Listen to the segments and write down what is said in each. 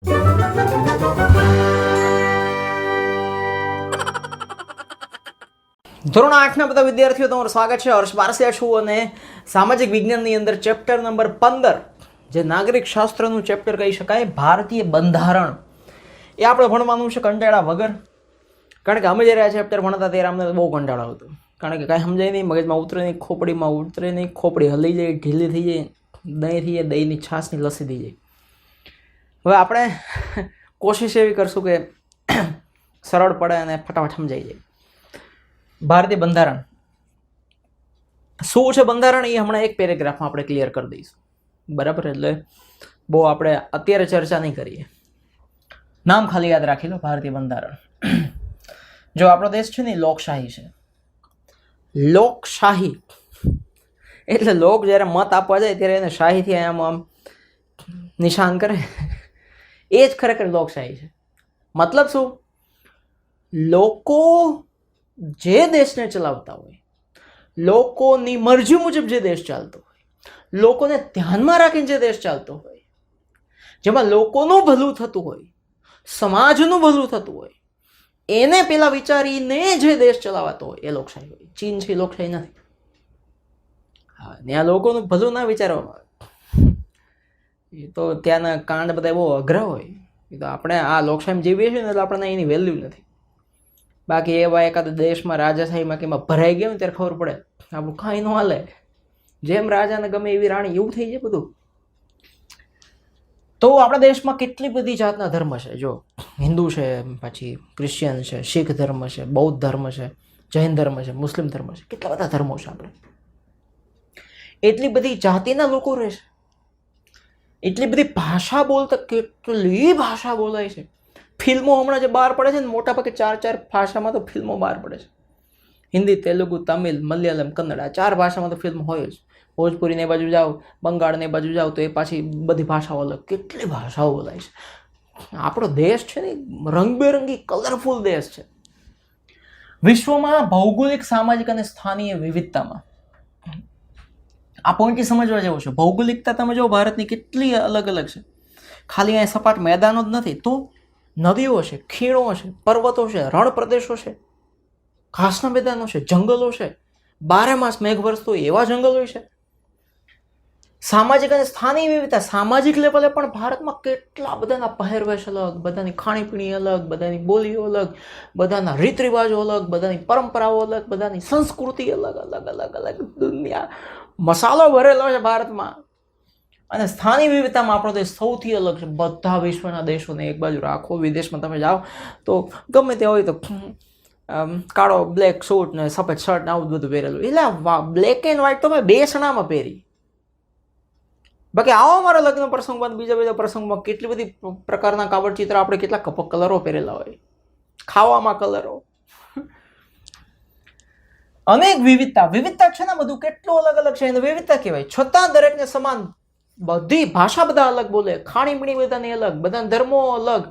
ધોરણ 8ના બધા વિદ્યાર્થીઓ, તમારું સ્વાગત છે. હર્ષ બારસિયા છું અને સામાજિક વિજ્ઞાનની અંદર ચેપ્ટર નંબર 15, જે નાગરિક શાસ્ત્રનું ચેપ્ટર કહી શકાય, ભારતીય બંધારણ, એ આપણે ભણવાનું છે કંટાળા વગર. કારણ કે અમે જ્યારે આ ચેપ્ટર ભણતા ત્યારે અમને બહુ કંટાળો હતો. કારણ કે કાંઈ સમજાય નહીં, મગજમાં ઉતરે નહીં, ખોપડીમાં ઉતરે નહીં, ખોપડી હલી જાય, ઢીલી થઈ જાય, દહીં થઈ જાય, દહીંની છાશની લસ્સી થઈ જાય. હવે આપણે કોશિશ એવી કરશું કે સરળ પડે અને ફટાફટ સમજાઈ જાય. ભારતીય બંધારણ શું છે? બંધારણ એ હમણાં એક પેરેગ્રાફમાં આપણે ક્લિયર કરી દઈશું, બરાબર? એટલે બહુ આપણે અત્યારે ચર્ચા નહીં કરીએ, નામ ખાલી યાદ રાખી લો. ભારતીય બંધારણ. જો આપણો દેશ છે ને લોકશાહી છે. લોકશાહી એટલે લોક જ્યારે મત આપવા જાય ત્યારે એને શાહીથી આમ નિશાન કરે, એ જ ખરેખર લોકશાહી છે. મતલબ શું? લોકો જે દેશને ચલાવતા હોય, લોકોની મરજી મુજબ જે દેશ ચાલતો હોય, લોકોને ધ્યાનમાં રાખીને જે દેશ ચાલતો હોય, જેમાં લોકોનું ભલું થતું હોય, સમાજનું ભલું થતું હોય, એને પેલા વિચારીને જે દેશ ચલાવાતો હોય, એ લોકશાહી હોય. ચીન છે લોકશાહી નથી. હા, ત્યાં લોકોનું ભલું ના વિચારવામાં આવે, એ તો ત્યાંના કાંડ બધા બહુ અઘરા હોય. એ તો આપણે આ લોકશાહીમાં જીવીએ છીએ ને એટલે આપણને એની વેલ્યુ નથી. બાકી એવા એકાદ દેશમાં રાજાશાહીમાં કે એમાં ભરાઈ ગયું ત્યારે ખબર પડે આપણું કાંઈ ન હાલે. જેમ રાજાને ગમે એવી રાણી, એવું થઈ જાય બધું. તો આપણા દેશમાં કેટલી બધી જાતના ધર્મ છે. જો હિન્દુ છે, પછી ક્રિશ્ચિયન છે, શીખ ધર્મ છે, બૌદ્ધ ધર્મ છે, જૈન ધર્મ છે, મુસ્લિમ ધર્મ છે, કેટલા બધા ધર્મો છે. આપણે એટલી બધી જાતિના લોકો રહે છે, એટલી બધી ભાષા બોલતા, કેટલી ભાષા બોલાય છે. ફિલ્મો હમણાં જે બહાર પડે છે ને, મોટા ભાગે 4 ભાષામાં તો ફિલ્મો બહાર પડે છે. હિન્દી, તેલુગુ, તમિલ, મલયાલમ, કન્નડ, આ 4 ભાષામાં તો ફિલ્મ હોય જ. ભોજપુરીને એ બાજુ જાઓ, બંગાળને એ બાજુ જાઓ તો એ પાછી બધી ભાષાઓ અલગ. કેટલી ભાષાઓ બોલાય છે. આપણો દેશ છે ને રંગબેરંગી કલરફુલ દેશ છે. વિશ્વમાં ભૌગોલિક, સામાજિક અને સ્થાનીય વિવિધતામાં આ પોઈન્ટ સમજવા જેવો છે. ભૌગોલિકતા તમે જો ભારતની કેટલી અલગ અલગ છે. ખાલી અહીંયા સપાટ મેદાનો જ નથી, તો નદીઓ છે, ખીણો છે, પર્વતો છે, રણ પ્રદેશો છે, ઘાસના મેદાનો છે, જંગલો છે, 12 માસ મેઘ વરસતો એવા જંગલો છે. સામાજિક અને સ્થાનિક વિવિધતા, સામાજિક લેવલે પણ ભારતમાં કેટલા બધાના પહેરવેશ અલગ, બધાની ખાણીપીણી અલગ, બધાની બોલીઓ અલગ, બધાના રીત રિવાજો અલગ, બધાની પરંપરાઓ અલગ, બધાની સંસ્કૃતિ અલગ અલગ અલગ અલગ. દુનિયા મસાલો ભરેલો છે ભારતમાં. અને સ્થાનિક વિવિધતામાં આપણો દેશ સૌથી અલગ છે. બધા વિશ્વના દેશોને એક બાજુ રાખો, વિદેશમાં તમે જાઓ તો ગમે તે હોય તો કાળો બ્લેક સૂટ ને સફેદ શર્ટ ને આવું બધું પહેરેલું. એટલે બ્લેક એન્ડ વ્હાઇટ તો મેં 2 સણામાં પહેરી. બાકી આવો અમારા લગ્ન પ્રસંગમાં, બીજા પ્રસંગમાં કેટલી બધી પ્રકારના કાવડ ચિત્ર, આપણે કેટલા કલરો પહેરેલા હોય, ખાવામાં કલરો, અનેક વિવિધતા. વિવિધતા છે ને, બધું કેટલું અલગ અલગ છે એને વિવિધતા કહેવાય. છતાં દરેકને સમાન, બધી ભાષા બધા અલગ બોલે, ખાણીપીણી બધાની અલગ, બધાના ધર્મો અલગ,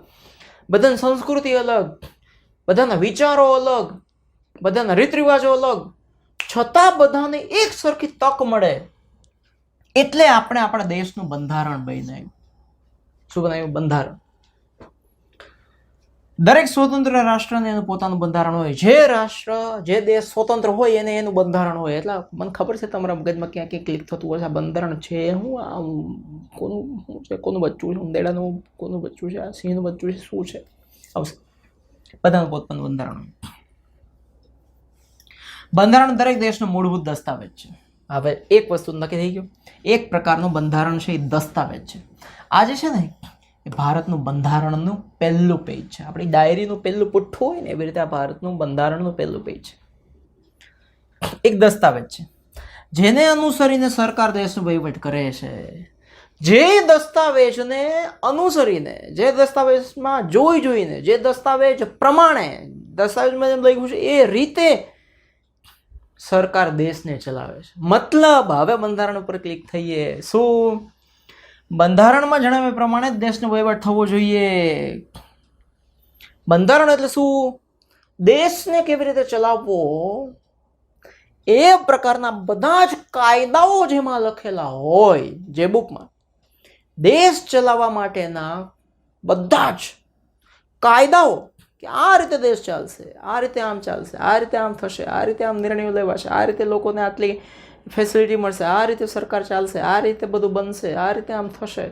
બધાની સંસ્કૃતિ અલગ, બધાના વિચારો અલગ, બધાના રીત રિવાજો અલગ, છતાં બધાને એક સરખી તક મળે. એટલે આપણે આપણા દેશનું બંધારણ બનાવ્યું. શું બનાવ્યું? બંધારણ. દરેક સ્વતંત્ર રાષ્ટ્રને એનું પોતાનું બંધારણ હોય. જે રાષ્ટ્ર, જે દેશ સ્વતંત્ર હોય એને એનું બંધારણ હોય. એટલે મને ખબર છે તમારા મગજમાં ક્યાં ક્યાં ક્લિક થતું હશે, આ બંધારણ છે હું, આ કોનું છે, કોનું બચ્ચું છે, ઉંદેડાનું કોનું બચ્ચું છે, આ સિંહનું બચ્ચું છે, શું છે, આવશે. બધાનું પોતાનું બંધારણ હોય. બંધારણ દરેક દેશનો મૂળભૂત દસ્તાવેજ છે. હવે એક વસ્તુ નક્કી થઈ ગયું, એક પ્રકારનું બંધારણ છે એ દસ્તાવેજ છે. આ જે છે ને એ ભારતનું બંધારણનું પહેલું પેજ છે. આપણી ડાયરીનું પહેલું પુઠ્ઠું હોય ને એવી રીતે આ ભારતનું બંધારણનું પહેલું પેજ છે. એક દસ્તાવેજ છે જેને અનુસરીને સરકાર દેશનો વહીવટ કરે છે. જે દસ્તાવેજને અનુસરીને, જે દસ્તાવેજમાં જોઈને, જે દસ્તાવેજ પ્રમાણે, દસ્તાવેજમાં જેમ લખ્યું છે એ રીતે સરકાર દેશને ચલાવે છે. મતલબ હવે બંધારણ ઉપર ક્લિક થઈએ. શું? બંધારણમાં જણાવ્યા પ્રમાણે જ દેશનો વહીવટ થવો જોઈએ. બંધારણ એટલે શું? દેશને કેવી રીતે ચલાવવો એ પ્રકારના બધા જ કાયદાઓ જેમાં લખેલા હોય, જે બુકમાં દેશ ચલાવવા માટેના બધા જ કાયદાઓ કે આ રીતે દેશ ચાલશે, આ રીતે આમ ચાલશે, આ રીતે આમ થશે, આ રીતે આમ નિર્ણયો લેવાશે, આ રીતે લોકોને આટલી ફેસિલિટી મળશે, આ રીતે સરકાર ચાલશે, આ રીતે બધું બનશે, આ રીતે આમ થશે,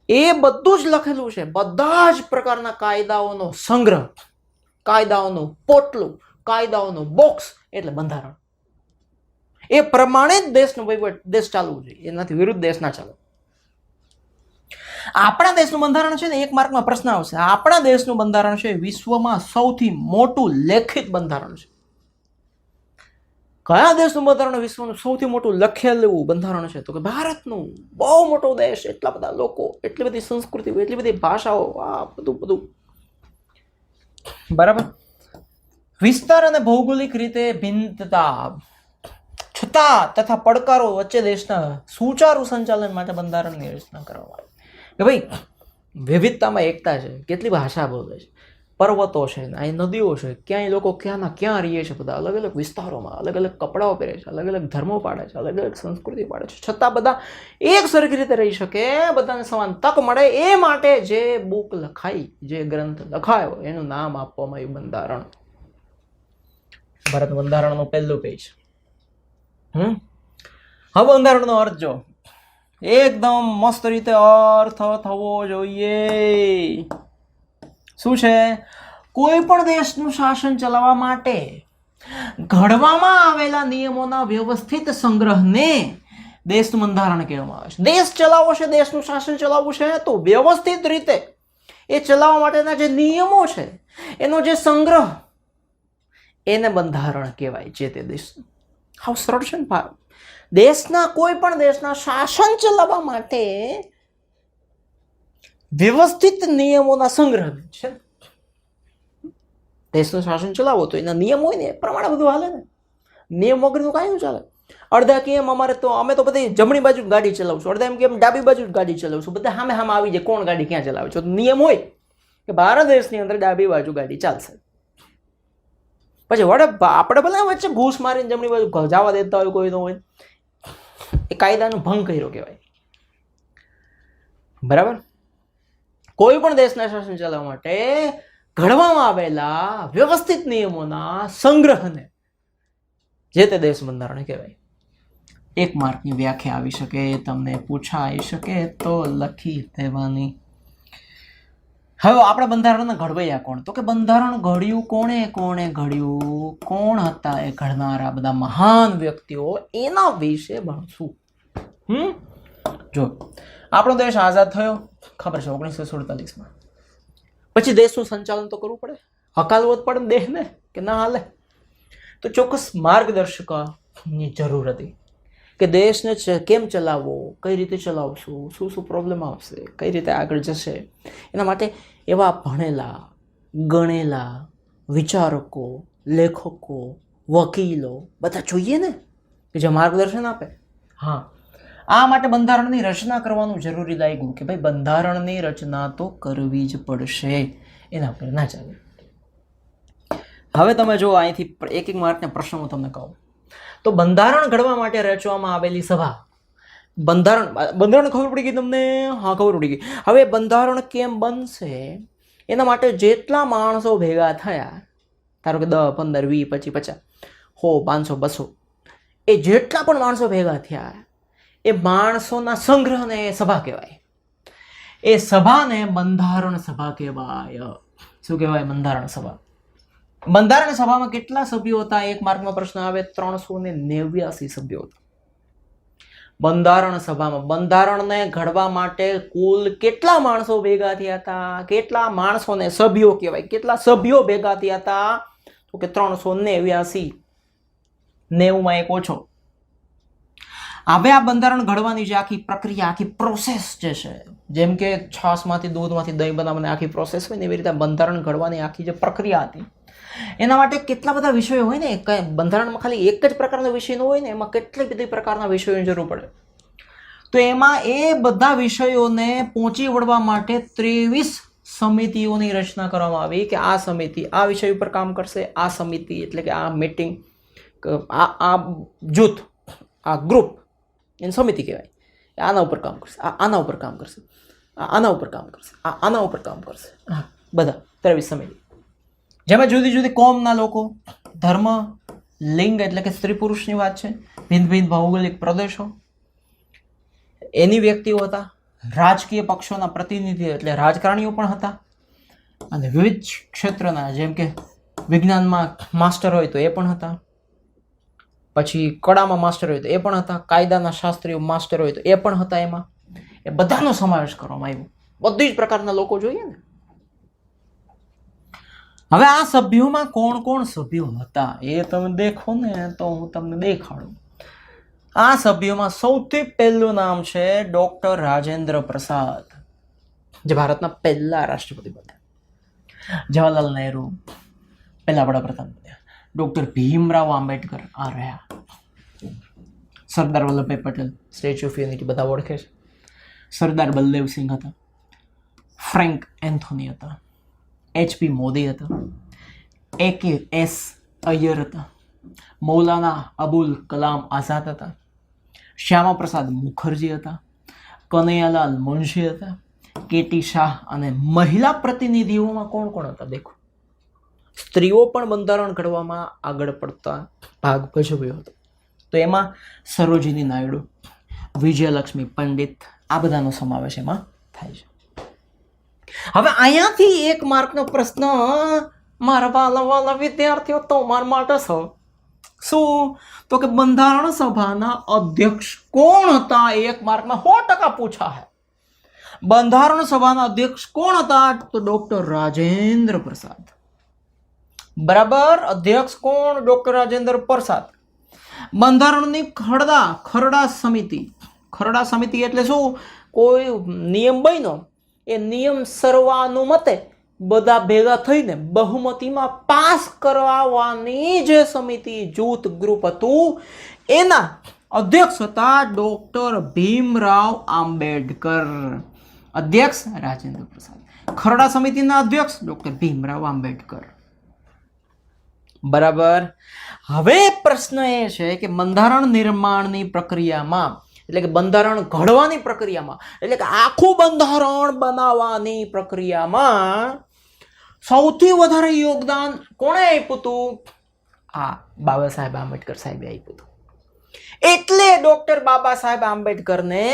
એ બધું જ લખેલું છે. બધા જ પ્રકારના કાયદાઓનો સંગ્રહ, કાયદાઓનું પોટલું, કાયદાઓનું બોક્સ એટલે બંધારણ. એ પ્રમાણે જ દેશનો વહીવટ, દેશ ચાલવું જોઈએ, એનાથી વિરુદ્ધ દેશ ના ચાલે. આપણા દેશનું બંધારણ છે ને, એક માર્કમાં પ્રશ્ન આવશે, આપણા દેશનું બંધારણ છે વિશ્વમાં સૌથી મોટું લેખિત બંધારણ છે. કયા દેશનું બંધારણ વિશ્વનું સૌથી મોટું લખેલું બંધારણ છે? તો કે ભારતનું. બહુ મોટો દેશ, એટલા બધા લોકો, એટલી બધી સંસ્કૃતિ, એટલી બધી ભાષાઓ, આ બધું બરાબર. વિસ્તાર અને ભૌગોલિક રીતે ભિન્નતા છતાં તથા પડકારો વચ્ચે દેશના સુચારુ સંચાલન માટે બંધારણની રચના કરવામાં આવી. કે ભાઈ વિવિધતામાં એકતા છે, કેટલી ભાષા બોલે છે, પર્વતો છે, અહીં નદીઓ છે, ક્યાંય લોકો ક્યાંના ક્યાં રહીએ છે, બધા અલગ અલગ વિસ્તારોમાં અલગ અલગ કપડાઓ પહેરે છે, અલગ અલગ ધર્મો પાડે છે, અલગ અલગ સંસ્કૃતિ પાડે છે, છતાં બધા એક સરખી રીતે રહી શકે, બધાને સમાન તક મળે, એ માટે જે બુક લખાઈ, જે ગ્રંથ લખાયો, એનું નામ આપવામાં આવ્યું બંધારણ. ભારત બંધારણનું પહેલું પેજ. હવે બંધારણનો અર્થ જો, એકદમ મસ્ત રીતે અર્થ થવો જોઈએ. શું છે? કોઈ પણ દેશનું શાસન ચલાવવા માટે ઘડવામાં આવેલા નિયમોના વ્યવસ્થિત સંગ્રહને દેશનું બંધારણ કહેવામાં આવે છે. દેશ ચલાવવો છે, દેશનું શાસન ચલાવવું છે, તો વ્યવસ્થિત રીતે એ ચલાવવા માટેના જે નિયમો છે, એનો જે સંગ્રહ, એને બંધારણ કહેવાય. જે તે દેશ હાવ સરળ છે ને. દેશના કોઈ પણ દેશના શાસન ચલાવવા માટે વ્યવસ્થિત નિયમોના સંગ્રહ છે. દેશનું શાસન ચલાવો તો એના નિયમ હોય ને, એ પ્રમાણે બધું હાલે ને. નિયમ વગર તો કાંઈ ચાલે. અડધા કેમ અમે તો બધી જમણી બાજુ ગાડી ચલાવશું, અડધા એમ કેમ ડાબી બાજુ ગાડી ચલાવશું, બધા સામે સામે આવી જાય કોણ ગાડી ક્યાં ચલાવે છે. નિયમ હોય કે ભારત દેશની અંદર ડાબી બાજુ ગાડી ચાલશે. પછી આપણે ભલે વચ્ચે ઘૂસ મારીને જમણી બાજુ જવા દેતા હોય કોઈ તો હોય, એ કાયદાનો ભંગ કર્યો કહેવાય. બરાબર. કોઈ પણ દેશના શાસન ચલાવવા માટે ઘડવામાં આવેલા વ્યવસ્થિત નિયમોના સંગ્રહને જે તે દેશ બંધારણ કહેવાય. એક માર્કની વ્યાખ્યા આવી શકે, તમને પૂછાઈ શકે તો લખી દેવાની. હવે આપણે બંધારણના ઘડવૈયા કોણ? તો કે બંધારણ ઘડ્યું કોણે ઘડ્યું, કોણ હતા એ ઘડનારા બધા મહાન વ્યક્તિઓ, એના વિશે ભણશું. જો આપણો દેશ આઝાદ થયો, ખબર છે 1947માં. પછી દેશનું સંચાલન તો કરવું પડે, હકાલવો જ પડે દેશને, કે ના હાલે. તો ચોક્કસ માર્ગદર્શકની જરૂર હતી કે દેશને કેમ ચલાવવો, કઈ રીતે ચલાવશું, શું શું પ્રોબ્લેમ આવશે, કઈ રીતે આગળ જશે. એના માટે એવા ભણેલા ગણેલા વિચારકો, લેખકો, વકીલો બધા જોઈએ ને, કે જે માર્ગદર્શન આપે. હા, આ માટે બંધારણની રચના કરવાનું જરૂરી લાગ્યું કે ભાઈ બંધારણની રચના તો કરવી જ પડશે, એના પર ના ચાલે. હવે તમે જો અહીંથી એક એક માર્કના પ્રશ્નો હું તમને કહું તો બંધારણ ઘડવા માટે રચવામાં આવેલી સભા, બંધારણ ખબર પડી ગઈ તમને? હા, ખબર પડી ગઈ. હવે બંધારણ કેમ બનશે એના માટે જેટલા માણસો ભેગા થયા, ધારો કે 10, 15, 20, 25, 50, 100, 500, 200, એ જેટલા પણ માણસો ભેગા થયા, એ માણસોના સંગ્રહને સભા કહેવાય. એ સભાને બંધારણ સભા કહેવાય. શું કહેવાય? બંધારણ સભા. બંધારણ સભામાં કેટલા સભ્યો હતા? એક માર્કમાં પ્રશ્ન આવે. 389 સભ્યો હતા બંધારણ સભામાં. બંધારણને ઘડવા માટે કુલ કેટલા માણસો ભેગા થયા હતા? કેટલા માણસોને સભ્યો કહેવાય? કેટલા સભ્યો ભેગા થયા હતા? તો કે 389. 90માં એક ઓછો. હવે આ બંધારણ ઘડવાની જે આખી પ્રક્રિયા, આખી પ્રોસેસ જે છે, જેમ કે છાશમાંથી દૂધમાંથી દહીં બનાવવાની આખી પ્રોસેસ હોય ને, એવી રીતે બંધારણ ઘડવાની આખી જે પ્રક્રિયા હતી, એના માટે કેટલા બધા વિષયો હોય ને. બંધારણમાં ખાલી એક જ પ્રકારનો વિષય ન હોય ને, એમાં કેટલી બધી પ્રકારના વિષયોની જરૂર પડે. તો એમાં એ બધા વિષયોને પહોંચી વળવા માટે 23 સમિતિઓની રચના કરવામાં આવી કે આ સમિતિ આ વિષય ઉપર કામ કરશે, આ સમિતિ એટલે કે આ મીટિંગ, આ જૂથ, આ ગ્રુપ, એને સમિતિ કહેવાય. આના ઉપર કામ કરશે, આના ઉપર કામ કરશે. આના ઉપર કામ કરશે, આના ઉપર કામ કરશે. હા, બધા 23 સમિતિ, જેમાં જુદી જુદી કોમના લોકો, ધર્મ, લિંગ એટલે કે સ્ત્રી પુરુષની વાત છે, ભિન્ન ભિન્ન ભૌગોલિક પ્રદેશો, એની વ્યક્તિઓ હતા, રાજકીય પક્ષોના પ્રતિનિધિ એટલે રાજકારણીઓ પણ હતા, અને વિવિધ ક્ષેત્રના જેમ કે વિજ્ઞાનમાં માસ્ટર હોય તો એ પણ હતા, પછી કળામાં માસ્ટર હોય તો એ પણ હતા, કાયદાના શાસ્ત્રીઓ માસ્ટર હોય તો એ પણ હતા. એમાં એ બધાનો સમાવેશ કરવામાં આવ્યો. બધી જ પ્રકારના લોકો જોઈએ ને. હવે આ સભ્યોમાં કોણ કોણ સભ્યો હતા એ તમે દેખો ને તો હું તમને દેખાડું. આ સભ્યોમાં સૌથી પહેલું નામ છે ડોક્ટર રાજેન્દ્ર પ્રસાદ, જે ભારતના પહેલા રાષ્ટ્રપતિ બન્યા. જવાહરલાલ નહેરુ પહેલા વડાપ્રધાન બન્યા. ડોક્ટર ભીમરાવ આંબેડકર આ રહ્યા. Sardar Vallabhbhai Patel, statue of unity બધા ઓળખે છે. સરદાર બલદેવસિંહ હતા. ફ્રેન્ક એન્થોની હતા. HP મોદી હતા. AK-S અય્યર હતા. મૌલાના અબુલ કલામ આઝાદ હતા. શ્યામા પ્રસાદ મુખર્જી હતા. કનૈયાલાલ મુનશી હતા. KT શાહ. અને મહિલા પ્રતિનિધિઓમાં કોણ કોણ હતા દેખો. સ્ત્રીઓ પણ બંધારણ ઘડવામાં આગળ પડતા ભાગ ભજવ્યો હતો. તો એમાં સરોજિની નાયડુ, વિજયલક્ષ્મી પંડિત, આ બધાનો સમાવેશ એમાં થાય છે. હવે અહીંયાથી એક માર્કનો પ્રશ્ન મારા વાલા વિદ્યાર્થીઓ તમારા માટે છે. શું? તો કે બંધારણ સભાના અધ્યક્ષ કોણ હતા? એક માર્કમાં 100% પૂછા है. બંધારણ સભાના અધ્યક્ષ કોણ હતા? તો ડોક્ટર રાજેન્દ્ર પ્રસાદ. બરાબર. અધ્યક્ષ કોણ? ડોક્ટર રાજેન્દ્ર પ્રસાદ. બંધારણની ખરડા સમિતિ. ખરડા સમિતિ એટલે શું? કોઈ નિયમ બન્યો, એ નિયમ સર્વાનુમતે બધા ભેગા થઈને બહુમતીમાં પાસ કરવાની જે સમિતિ જૂથ ગ્રુપ હતું એના અધ્યક્ષ હતા ડોક્ટર ભીમરાવ આંબેડકર. અધ્યક્ષ રાજેન્દ્ર પ્રસાદ. ખરડા સમિતિના અધ્યક્ષ ડોક્ટર ભીમરાવ આંબેડકર. બરાબર. હવે પ્રશ્ન એ છે કે બંધારણ નિર્માણની પ્રક્રિયામાં એટલે કે બંધારણ ઘડવાની પ્રક્રિયામાં એટલે કે આખું બંધારણ બનાવવાની પ્રક્રિયામાં સૌથી વધારે યોગદાન કોણે આપ્યું હતું? બાબા સાહેબ આંબેડકર સાહેબે આપ્યું હતું. એટલે ડોક્ટર બાબા સાહેબ આંબેડકરને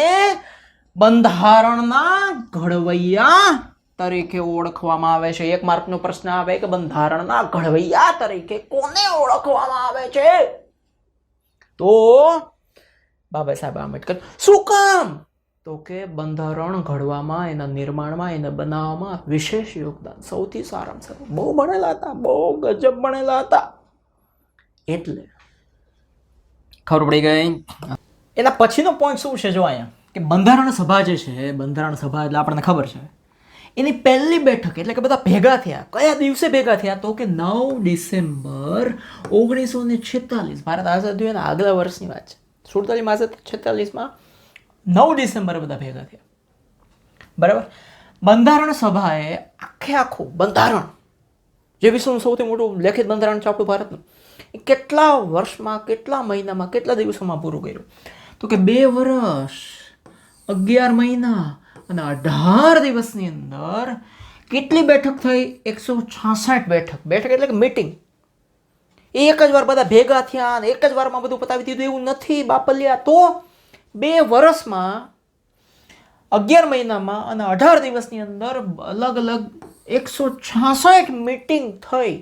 બંધારણના ઘડવૈયા તરીકે ઓળખવામાં આવે છે. એક માર્કનો પ્રશ્ન આવે કે બંધારણના ઘડવૈયા તરીકે કોને ઓળખવામાં આવે છે? તો બાબા સાહેબ આંબેડકર. શું કામ? તો કે બંધારણ ઘડવામાં, એના નિર્માણમાં, એને બનાવવામાં વિશેષ યોગદાન. સૌથી સારામાં સારું. બહુ ભણેલા હતા, બહુ ગજબ ભણેલા હતા. એટલે ખબર પડી ગઈ. એના પછીનો પોઈન્ટ શું છે? જો અહીંયા કે બંધારણ સભા જે છે, બંધારણ સભા એટલે આપણને ખબર છે એની પહેલી બેઠક એટલે કે બધા ભેગા થયા. કયા દિવસે ભેગા થયા? તો કે 9 ડિસેમ્બર 1946. ભારત આઝાદ થયું એના આગલા વર્ષની વાત છે. 47-46માં 9 ડિસેમ્બરે બધા ભેગા થયા. બરાબર. બંધારણ સભાએ આખું બંધારણ, જે વિશ્વનું સૌથી મોટું લેખિત બંધારણ છે આપણું ભારતનું, એ કેટલા વર્ષમાં, કેટલા મહિનામાં, કેટલા દિવસોમાં પૂરું કર્યું? તો કે 2 વર્ષ 11 મહિના અને 18 દિવસની અંદર કેટલી બેઠક થઈ? 166 બેઠક. બેઠક એટલે કે મીટિંગ. એક જ વાર બધા ભેગા થયા અને એક જ વારમાં બધું પતાવી દીધું એવું નથી બાપલિયા. તો 2 વર્ષમાં, 11 મહિનામાં અને 18 દિવસની અંદર અલગ અલગ 166 મીટિંગ થઈ.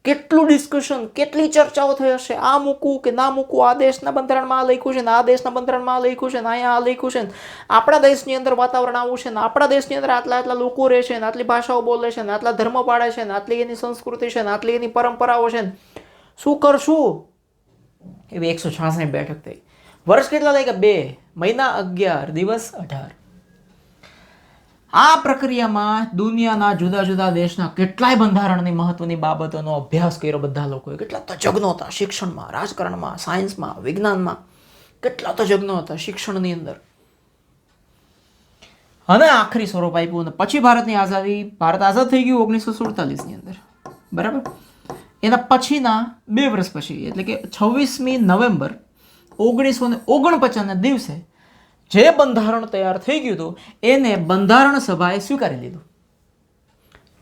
કેટલું ડિસ્કશન, કેટલી ચર્ચાઓ થઈ હશે. આ મૂકવું કે ના મૂકવું, આ દેશના બંધારણમાં આ લખ્યું છે ને આ દેશના બંધારણમાં આ લખ્યું છે ને અહીંયા આ લખ્યું છે ને આપણા દેશની અંદર વાતાવરણ આવું છે ને આપણા દેશની અંદર આટલા આટલા લોકો રહે છે ને આટલી ભાષાઓ બોલે છે ને આટલા ધર્મ પાળે છે ને આટલી એની સંસ્કૃતિ છે ને આટલી એની પરંપરાઓ છે ને શું કરશું? એવી 166 બેઠક થઈ. વર્ષ કેટલા લાગ્યા? 2 મહિના 11 દિવસ 18. આ પ્રક્રિયામાં દુનિયાના જુદા જુદા દેશના કેટલાય બંધારણની મહત્વની બાબતોનો અભ્યાસ કર્યો બધા લોકોએ. કેટલા તજજ્ઞો હતા શિક્ષણમાં, રાજકારણમાં, સાયન્સમાં, વિજ્ઞાનમાં. કેટલા તજજ્ઞો હતા શિક્ષણની અંદર. અને આખરી સ્વરૂપ આપ્યું. અને પછી ભારતની આઝાદી, ભારત આઝાદ થઈ ગયું 1947ની અંદર. બરાબર. એના પછીના 2 વર્ષ પછી એટલે કે 26મી નવેમ્બર 1949ના દિવસે જે બંધારણ તૈયાર થઈ ગયું હતું એને બંધારણ સભાએ સ્વીકારી લીધું.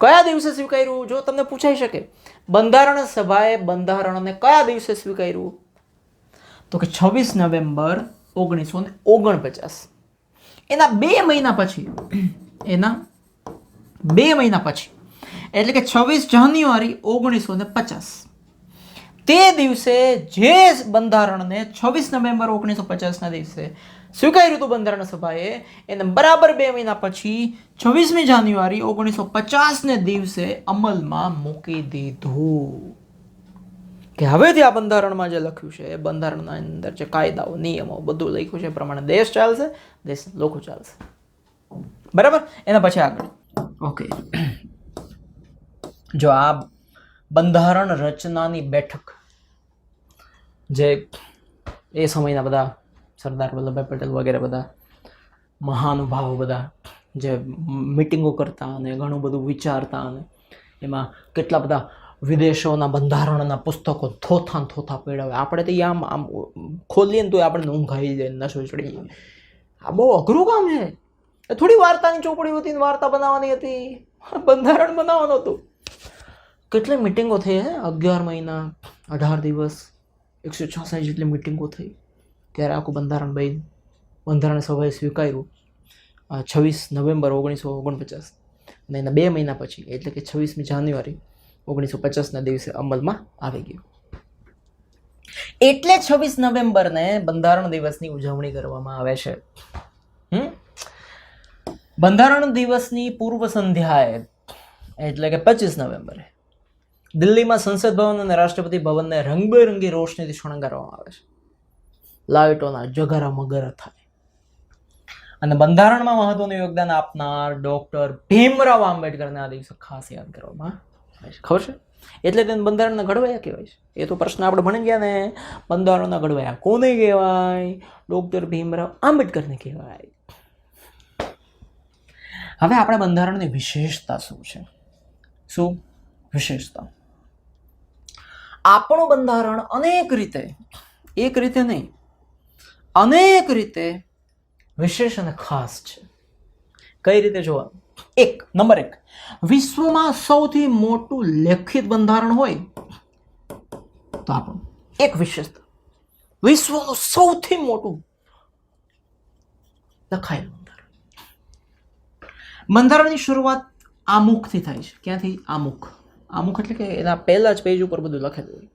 કયા દિવસે સ્વીકાર્યું? જો તમને પૂછાઈ શકે, બંધારણ સભાએ બંધારણને કયા દિવસે સ્વીકાર્યું? તો કે 26 નવેમ્બર 1949. એના 2 મહિના પછી એટલે કે 26 જાન્યુઆરી 1950 તે દિવસે જે બંધારણને 26 નવેમ્બર 1950 ના દિવસે સ્વીકાર્યું હતું બંધારણ સભાએ, એને બરાબર 2 મહિના પછી 26મી જાન્યુઆરી 1950 ને દિવસે અમલમાં મૂકી દીધું. કે હવેથી આ બંધારણમાં જે લખ્યું છે, એ બંધારણના અંદર જે કાયદાઓ નિયમો બધું લખ્યું છે એ પ્રમાણે દેશ ચાલશે, દેશના લોકો ચાલશે. બરાબર. એના પછી આગળ ઓકે, જો આ બંધારણ રચનાની બેઠક જે એ સમયના બધા સરદાર વલ્લભભાઈ પટેલ વગેરે બધા મહાનુભાવો બધા જે મિટિંગો કરતા અને ઘણું બધું વિચારતા, અને એમાં કેટલા બધા વિદેશોના બંધારણના પુસ્તકો થોથા પેડાવે. આપણે તો આમ ખોલીએ ને તો આપણે ઊંઘ આવી જાય, નશો ચડી જાય. આ બહુ અઘરું કામ છે. એ થોડી વાર્તાની ચોપડી હતી, વાર્તા બનાવવાની હતી, બંધારણ બનાવવાનું હતું. કેટલી મિટિંગો થઈ હે, 11 મહિના 18 દિવસ 166 જેટલી મિટિંગો થઈ, ત્યારે આખું બંધારણ બન્યું. બંધારણ સભાએ સ્વીકાર્યું 26 નવેમ્બર 1949 અને એના 2 મહિના પછી એટલે કે 26મી જાન્યુઆરી 1950 ના દિવસે અમલમાં આવી ગયું. એટલે 26 નવેમ્બરને બંધારણ દિવસની ઉજવણી કરવામાં આવે છે. બંધારણ દિવસની પૂર્વ સંધ્યાએ એટલે કે 25 નવેમ્બરે દિલ્હીમાં સંસદ ભવન અને રાષ્ટ્રપતિ ભવનને રંગબેરંગી રોશનીથી શણગારવામાં આવે છે. લાઇટોના જગારા મગરા થાય. અને બંધારણમાં મહત્વનું યોગદાન આપનાર ડોક્ટર ભીમરાવ આંબેડકરને આ દિવસે ખાસ યાદ કરવામાં આવે છે. ખબર છે? એટલે તેને બંધારણના ઘડવૈયા કહેવાય છે. એ તો પ્રશ્ન આપણે ભણી ગયા ને, બંધારણના ઘડવૈયા કોને કહેવાય? ડોક્ટર ભીમરાવ આંબેડકરને કહેવાય. હવે આપણે બંધારણની વિશેષતા શું છે? શું વિશેષતા? આપણું બંધારણ અનેક રીતે, એક રીતે નહીં, અનેક રીતે વિશેષ અને ખાસ છે. કઈ રીતે જોવાનું? નંબર 1, વિશ્વમાં સૌથી મોટું લેખિત બંધારણ હોય તો આપણું એક વિશેષતા, વિશ્વનું સૌથી મોટું લખાયેલું બંધારણ. બંધારણની શરૂઆત આમુખથી થાય છે. ક્યાંથી? આમુખ એટલે કે એના પહેલા જ પેજ ઉપર બધું લખેલું હોય.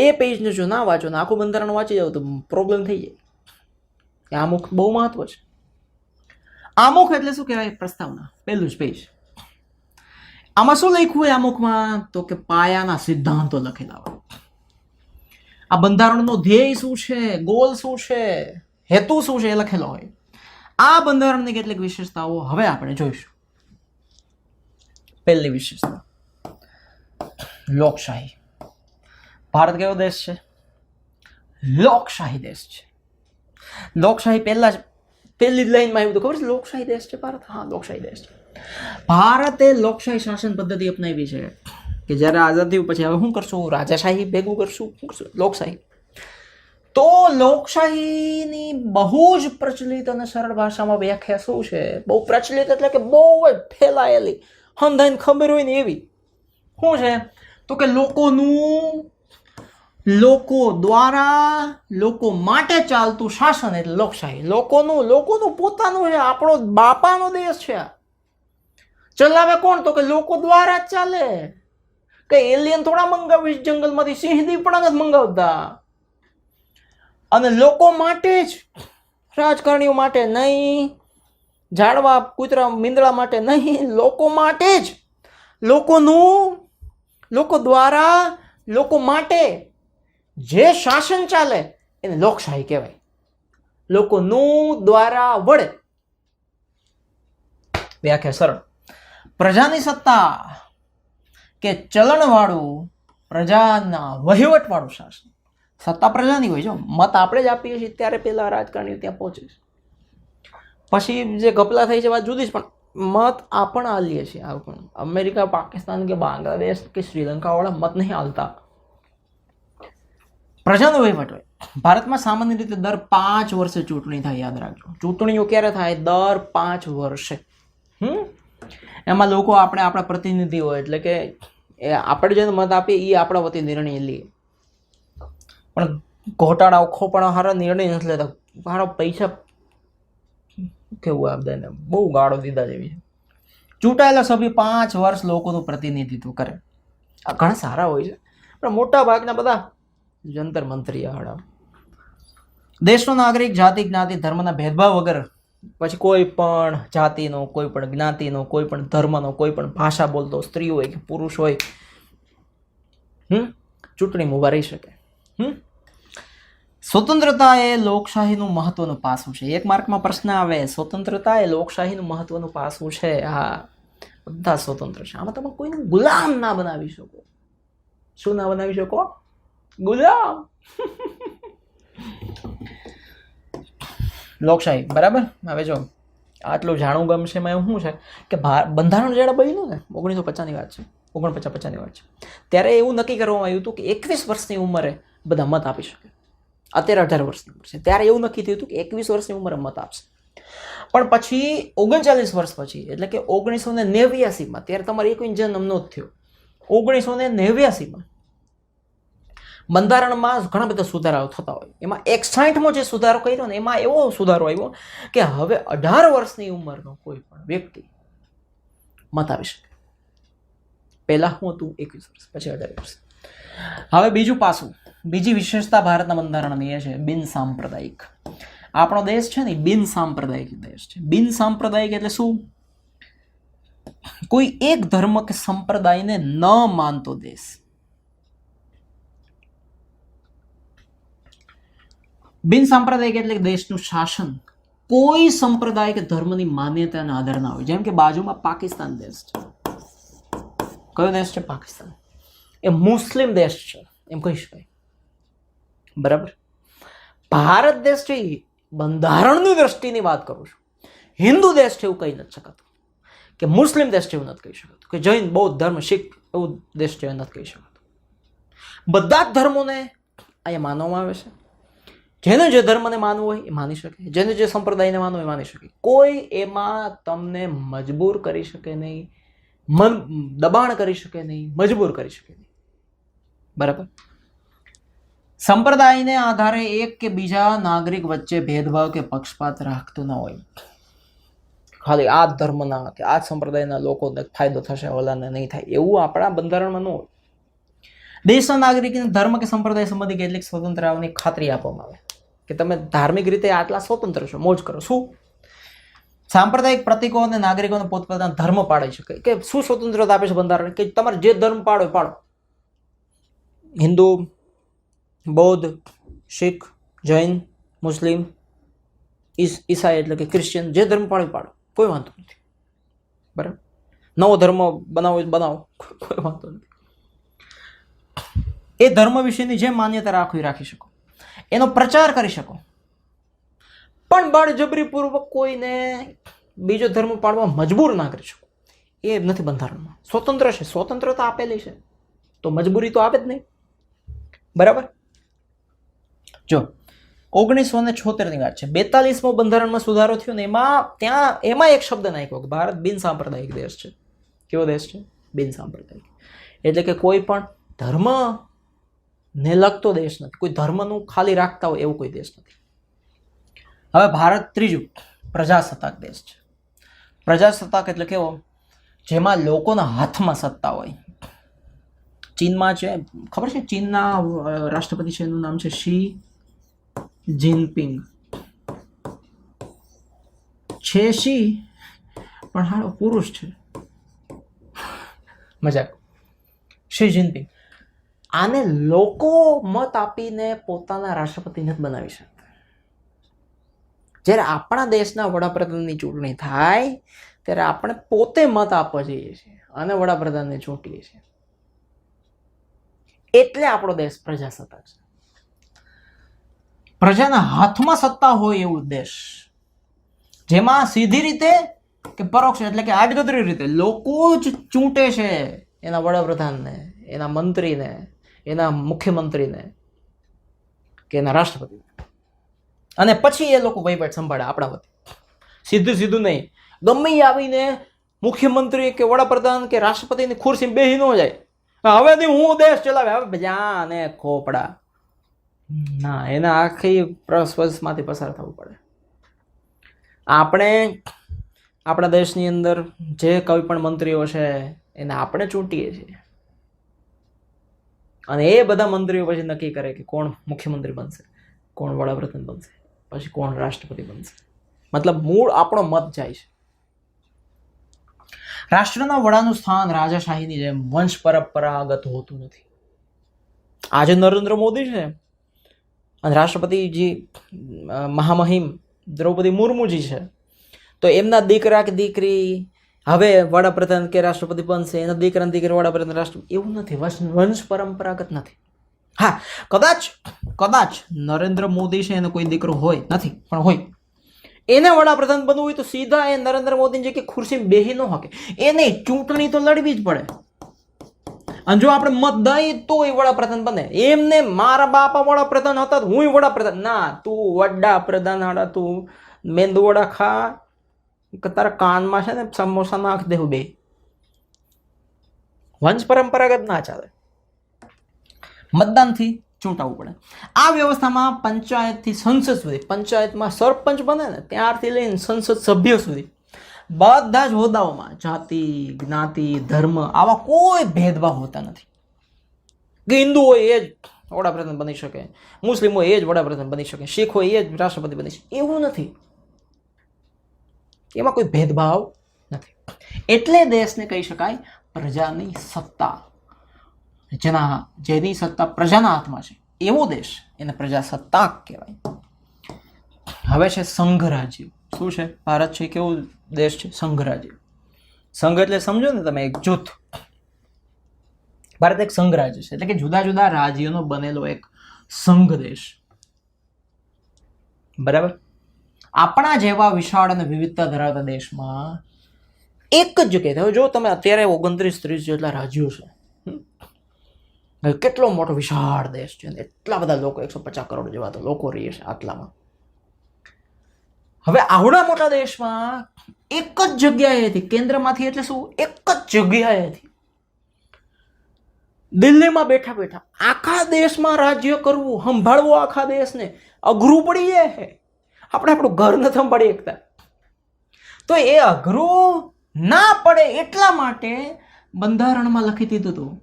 એ પેજને જો ના વાંચો ને આખું બંધારણ વાંચી જાવ તો પ્રોબ્લેમ થઈ જાય. આમુખ બહુ મહત્વ છે. આમુખ એટલે શું કહેવાય? પ્રસ્તાવના, પહેલું જ પેજ. આમાં શું લખ્યું હોય આમુખમાં? તો કે પાયાના સિદ્ધાંતો લખેલા હોય. આ બંધારણનો ધ્યેય શું છે, ગોલ શું છે, હેતુ શું છે એ લખેલો હોય. આ બંધારણની કેટલીક વિશેષતાઓ હવે આપણે જોઈશું. પહેલી વિશેષતા, લોકશાહી. ભારત કેવો દેશ છે? લોકશાહી દેશ છે. લોકશાહી પહેલી જ લાઈનમાં આવ્યું તો ખબર છે? લોકશાહી દેશ છે ભારત. હા, લોકશાહી દેશ છે. ભારતે લોકશાહી શાસન પદ્ધતિ અપનાવી છે કે જ્યારે આઝાદી પછી હવે શું કરશું? રાજાશાહી ભેગું કરશું. શું કરશું? લોકશાહી. તો લોકશાહીની બહુ જ પ્રચલિત અને સરળ ભાષામાં વ્યાખ્યા શું છે? બહુ પ્રચલિત એટલે કે બહુ જ ફેલાયેલી, હંધાઈને ખબર હોય ને એવી. શું છે? તો કે લોકો દ્વારા, લોકો માટે ચાલતું શાસન એટલે લોકશાહી. લોકોનું પોતાનું છે. આપણો બાપાનો દેશ છે. ચલાવે કોણ? તો કે લોકો દ્વારા જ ચાલે. કઈ એલિયન થોડા મંગાવીશ જંગલમાંથી, સિંહ દીપડા નથી મંગાવતા. અને લોકો માટે જ, રાજકારણીઓ માટે નહીં, ઝાડવા કૂતરા મીંદડા માટે નહીં, લોકો માટે જ. લોકો દ્વારા, લોકો માટે જે શાસન ચાલે એને લોકશાહી કહેવાય. લોકોનું દ્વારા વડે. વ્યાખ્યા સરળ. પ્રજાની સત્તા કે ચલણવાળું, પ્રજાના વહીવટવાળું શાસન. સત્તા પ્રજાની હોય. જો મત આપણે જ આપીએ છીએ ત્યારે પેલા રાજકારણીઓ ત્યાં પહોંચે છે. પછી જે ગપલા થઈ છે વાત જુદી જ, પણ મત આપણે આલીએ છીએ. અમેરિકા, પાકિસ્તાન કે બાંગ્લાદેશ કે શ્રીલંકા વાળા મત નહીં આલતા. પ્રજાનો વહીવટ હોય. ભારતમાં સામાન્ય રીતે દર 5 વર્ષે ચૂંટણી થાય, યાદ રાખજો. ચૂંટણીઓ ક્યારે થાય? દર 5 વર્ષે. એમાં લોકો આપણા પ્રતિનિધિઓ, એટલે કે આપણે જેને મત આપીએ એ આપણા વતી નિર્ણય લઈએ. પણ ઘોટાળાઓ ખોપણા હારા નિર્ણય નથી લેતા. મારા પૈસા કેવું આ બધાને બહુ ગાળો દીધા જેવી છે. ચૂંટાયેલા સભ્ય 5 વર્ષ લોકોનું પ્રતિનિધિત્વ કરે. આ ઘણા સારા હોય છે, પણ મોટા ભાગના બધા જંતર મંતરી હાડા. દેશનો નાગરિક જાતિ જ્ઞાતિ ધર્મના ભેદભાવ વગર, પછી કોઈ પણ જાતિનો, કોઈ પણ જ્ઞાતિનો, કોઈ પણ ધર્મનો, કોઈ પણ ભાષા બોલતો સ્ત્રી હોય કે પુરુષ હોય, ચૂંટણીમાં ઉભા રહી શકે. સ્વતંત્રતા એ લોકશાહીનું મહત્વનું પાસું છે. 1 માર્કમાં પ્રશ્ન આવે, સ્વતંત્રતા એ લોકશાહીનું મહત્વનું પાસું છે. હા, બધા સ્વતંત્ર છે. આમાં તમે કોઈને ગુલામ ના બનાવી શકો. શું ના બનાવી શકો? ગુલામ. લોકશાહી, બરાબર. હવે જો આટલું જાણવું ગમશે એમાં એવું શું છે કે બંધારણ જ્યારે બન્યું ને 1950ની વાત છે, 49-50ની વાત છે, ત્યારે એવું નક્કી કરવામાં આવ્યું હતું કે 21 વર્ષની ઉંમરે બધા મત આપી શકે. અત્યારે 18 વર્ષની ઉંમર છે, ત્યારે એવું નક્કી થયું હતું કે 21 વર્ષની ઉંમરે મત આપશે. પણ પછી 39 વર્ષ પછી, એટલે કે 1989માં, ત્યારે તમારે એક જન્મ નો જ થયો. 1989માં બંધારણમાં ઘણા બધા સુધારાઓ થતા હોય. એમાં 61મો જે સુધારો કર્યો ને, એમાં એવો સુધારો આવ્યો કે હવે 18 વર્ષની ઉંમરનો કોઈ પણ વ્યક્તિ મત આપી શકે. પહેલા શું હતું? 21 વર્ષ, પછી 18 વર્ષ. હવે બીજું પાસું, બીજી વિશેષતા ભારતના બંધારણની એ છે બિન સાંપ્રદાયિક. આપણો દેશ છે ને બિન સાંપ્રદાયિક દેશ છે. બિન સાંપ્રદાયિક એટલે શું? કોઈ એક ધર્મ કે સંપ્રદાયને ન માનતો દેશ. બિન સાંપ્રદાયિક એટલે દેશનું શાસન કોઈ સંપ્રદાય કે ધર્મની માન્યતાના આધાર ના હોય. જેમ કે બાજુમાં પાકિસ્તાન દેશ છે. કયો દેશ છે? પાકિસ્તાન. એ મુસ્લિમ દેશ છે એમ કહી શકાય, બરાબર. ભારત દેશ છે, બંધારણની દ્રષ્ટિની વાત કરું છું, હિન્દુ દેશ છે એવું કહી નથી શકાતું, કે મુસ્લિમ દેશ છે એવું નથી કહી શકાતું, કે જૈન, બૌદ્ધ ધર્મ, શીખ એવું દેશ છે એવું નથી કહી શકાતું. બધા જ ધર્મોને અહીંયા માનવામાં આવે છે. જેને જે ધર્મને માનવું હોય એ માની શકે, જેને જે સંપ્રદાયને માનવું એ માની શકે. કોઈ એમાં તમને મજબૂર કરી શકે નહીં, દબાણ કરી શકે નહીં, મજબૂર કરી શકે નહીં, બરાબર. સંપ્રદાયને આધારે એક કે બીજા નાગરિક વચ્ચે ભેદભાવ કે પક્ષપાત રાખતો ન હોય. ખાલી આ ધર્મના કે આ સંપ્રદાયના લોકોને ફાયદો થશે, ઓલાને નહીં થાય, એવું આપણા બંધારણમાં ન હોય. દેશના નાગરિકને ધર્મ કે સંપ્રદાય સંબંધી કેટલીક સ્વતંત્રતાઓની ખાતરી આપવામાં આવે કે તમે ધાર્મિક રીતે આટલા સ્વતંત્ર છો, મોજ કરો. શું? સાંપ્રદાયિક પ્રતિકો અને નાગરિકોને પોતપોતાના ધર્મ પાડી શકે. કે શું સ્વતંત્રતા આપે છે બંધારણ? કે તમારે જે ધર્મ પાડો પાડો. હિન્દુ, બૌદ્ધ, શીખ, જૈન, મુસ્લિમ, ઈસાઈ એટલે કે ક્રિશ્ચિયન, જે ધર્મ પાડો પાડો, કોઈ વાંધો નથી, બરાબર. નવો ધર્મ બનાવો બનાવો, કોઈ વાંધો નથી. એ ધર્મ વિશેની જે માન્યતા રાખી શકો, એનો પ્રચાર કરી શકો. પણ બળજબરીપૂર્વક કોઈને બીજો ધર્મ પાડવા મજબૂર ના કરી શકો. એ નથી બંધારણમાં. સ્વતંત્ર છે, સ્વતંત્રતા આપેલી છે, તો મજબૂરી તો આવે જ નહીં, બરાબર. જો 1976ની વાત છે, 42મો બંધારણમાં સુધારો થયો ને એમાં એક શબ્દ નાખ્યો કે ભારત બિન સાંપ્રદાયિક દેશ છે. કેવો દેશ છે? બિન સાંપ્રદાયિક. એટલે કે કોઈ પણ ધર્મ ને લગતો દેશ નથી, કોઈ ધર્મનું ખાલી રાખતા હોય એવું કોઈ દેશ નથી. હવે ભારત ત્રીજું પ્રજાસત્તાક દેશ છે. પ્રજાસત્તાક એટલે કેવો? જેમાં લોકોના હાથમાં સત્તા હોય. ચીનમાં છે, ખબર છે? ચીનના રાષ્ટ્રપતિ છે, એનું નામ છે શી જિનપિંગ. છે શી, પણ હારો પુરુષ છે. મજાક. Xi Jinping. આને લોકો મત આપીને પોતાના રાષ્ટ્રપતિ નથી બનાવી શકતા. જ્યારે આપણા દેશના વડાપ્રધાનની ચૂંટણી થાય ત્યારે આપણે પોતે મત આપવા જઈએ છીએ અને વડાપ્રધાનને ચૂંટીએ છીએ. એટલે આપણો દેશ પ્રજાસત્તાક છે. પ્રજાના હાથમાં સત્તા હોય એવું દેશ, જેમાં સીધી રીતે કે પરોક્ષ એટલે કે આડકતરી રીતે લોકો જ ચૂંટે છે એના વડાપ્રધાનને, એના મંત્રીને, એના મુખ્યમંત્રીને. કે એના રાષ્ટ્રપતિ, અને પછી એ લોકો વહીવટ સંભાળે આપણા વતી. સીધું સીધું નહીં, ગમે એ આવીને મુખ્યમંત્રી કે વડાપ્રધાન કે રાષ્ટ્રપતિની ખુરશી બેસી ન જાય, હવેથી હું દેશ ચલાવે, હવે જા ને ખોપડા, ના, એના આખી પ્રોસેસમાંથી પસાર થવું પડે. આપણે આપણા દેશની અંદર જે કોઈ પણ મંત્રીઓ છે એને આપણે ચૂંટીએ છીએ, અને એ બધા મંત્રીઓ પછી નક્કી કરે કે કોણ મુખ્યમંત્રી બનશે, કોણ વડાપ્રધાન બનશે, પછી કોણ રાષ્ટ્રપતિ બનશે. મતલબ મૂળ આપણો મત જાય છે. રાષ્ટ્રના વડાનું સ્થાન રાજાશાહીની જેમ વંશ પરંપરાગત હોતું નથી. આજે નરેન્દ્ર મોદી છે અને રાષ્ટ્રપતિજી મહામહિમ દ્રૌપદી મુર્મુજી છે, તો એમના દીકરા કે દીકરી હવે વડાપ્રધાન કે રાષ્ટ્રપતિ બનશે, એના દીકરા દીકરી વડાપ્રધાન રાષ્ટ્રપતિ, એવું નથી. વંશ પરંપરાગત નથી. હા, કદાચ નરેન્દ્ર મોદી છે એનો કોઈ દીકરો હોય, નથી પણ હોય, એને વડાપ્રધાન બનવું હોય તો સીધા એ નરેન્દ્ર મોદીની જે ખુરશી બેહી ન શકે, એને ચૂંટણી તો લડવી જ પડે. અને જો આપણે મત દઈએ તો એ વડાપ્રધાન બને. એમને મારા બાપા વડાપ્રધાન હતા હું વડાપ્રધાન, ના, તું વડાપ્રધાન હાડા, તું મેંદુ વડા ખા, તારા કાનમાં છે ને સમોસા નાખ દેવું બે. વંશ પરંપરાગત ના ચાલે, મતદાનથી ચૂંટાવવું પડે. આ વ્યવસ્થામાં પંચાયતથી સંસદ સુધી, પંચાયતમાં સરપંચ બને ને ત્યારથી લઈને સંસદ સભ્ય સુધી બધા જ હોદ્દાઓમાં જાતિ, જ્ઞાતિ, ધર્મ આવા કોઈ ભેદભાવ હોતા નથી. કે હિન્દુ હોય એ જ વડાપ્રધાન બની શકે, મુસ્લિમ હોય એ જ વડાપ્રધાન બની શકે, શીખ હોય એ જ રાષ્ટ્રપતિ બની શકે, એવું નથી. એમાં કોઈ ભેદભાવ નથી. એટલે દેશને કહી શકાય પ્રજાની સત્તા. જેની સત્તા પ્રજાના હાથમાં છે એવો દેશ એને પ્રજાસત્તાક કહેવાય. હવે છે સંઘ રાજ્ય. શું છે? ભારત છે કેવો દેશ છે? સંઘ રાજ્ય. સંઘ એટલે સમજો ને તમે, એક જૂથ. ભારત એક સંઘ રાજ્ય છે, એટલે કે જુદા જુદા રાજ્યોનો બનેલો એક સંઘ દેશ. બરાબર. આપણા જેવા વિશાળ અને વિવિધતા ધરાવતા દેશમાં એક જ જગ્યાએ, જો તમે અત્યારે 29-30 જેટલા રાજ્યો છે, કેટલો મોટો વિશાળ દેશ છે, એટલા બધા લોકો, 150 કરોડ જેવા તો લોકો રહે છે આટલામાં. હવે આવડા મોટા દેશમાં એક જ જગ્યાએથી, કેન્દ્રમાંથી, એટલે શું, એક જ જગ્યાએથી દિલ્હીમાં બેઠા બેઠા આખા દેશમાં રાજ્ય કરવું, સંભાળવું આખા દેશને અઘરું પડી જાય છે. આપણે આપણું ઘર નથી સંભાળી શકતા. તો એ અઘરું ના પડે એટલા માટે બંધારણમાં લખી દીધું હતું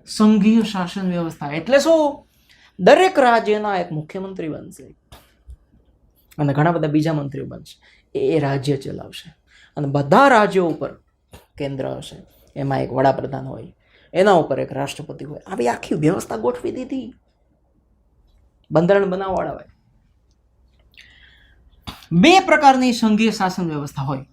સંઘીય શાસન વ્યવસ્થા. એટલે શું? દરેક રાજ્યના એક મુખ્યમંત્રી બનશે અને ઘણા બધા બીજા મંત્રીઓ બનશે. એ રાજ્ય ચલાવશે અને બધા રાજ્યો ઉપર કેન્દ્ર હશે. એમાં એક વડાપ્રધાન હોય, એના ઉપર એક રાષ્ટ્રપતિ હોય. આવી આખી વ્યવસ્થા ગોઠવી દીધી બંધારણ બનાવવાવાળા હોય. 2 પ્રકારની સંઘીય શાસન વ્યવસ્થા હોય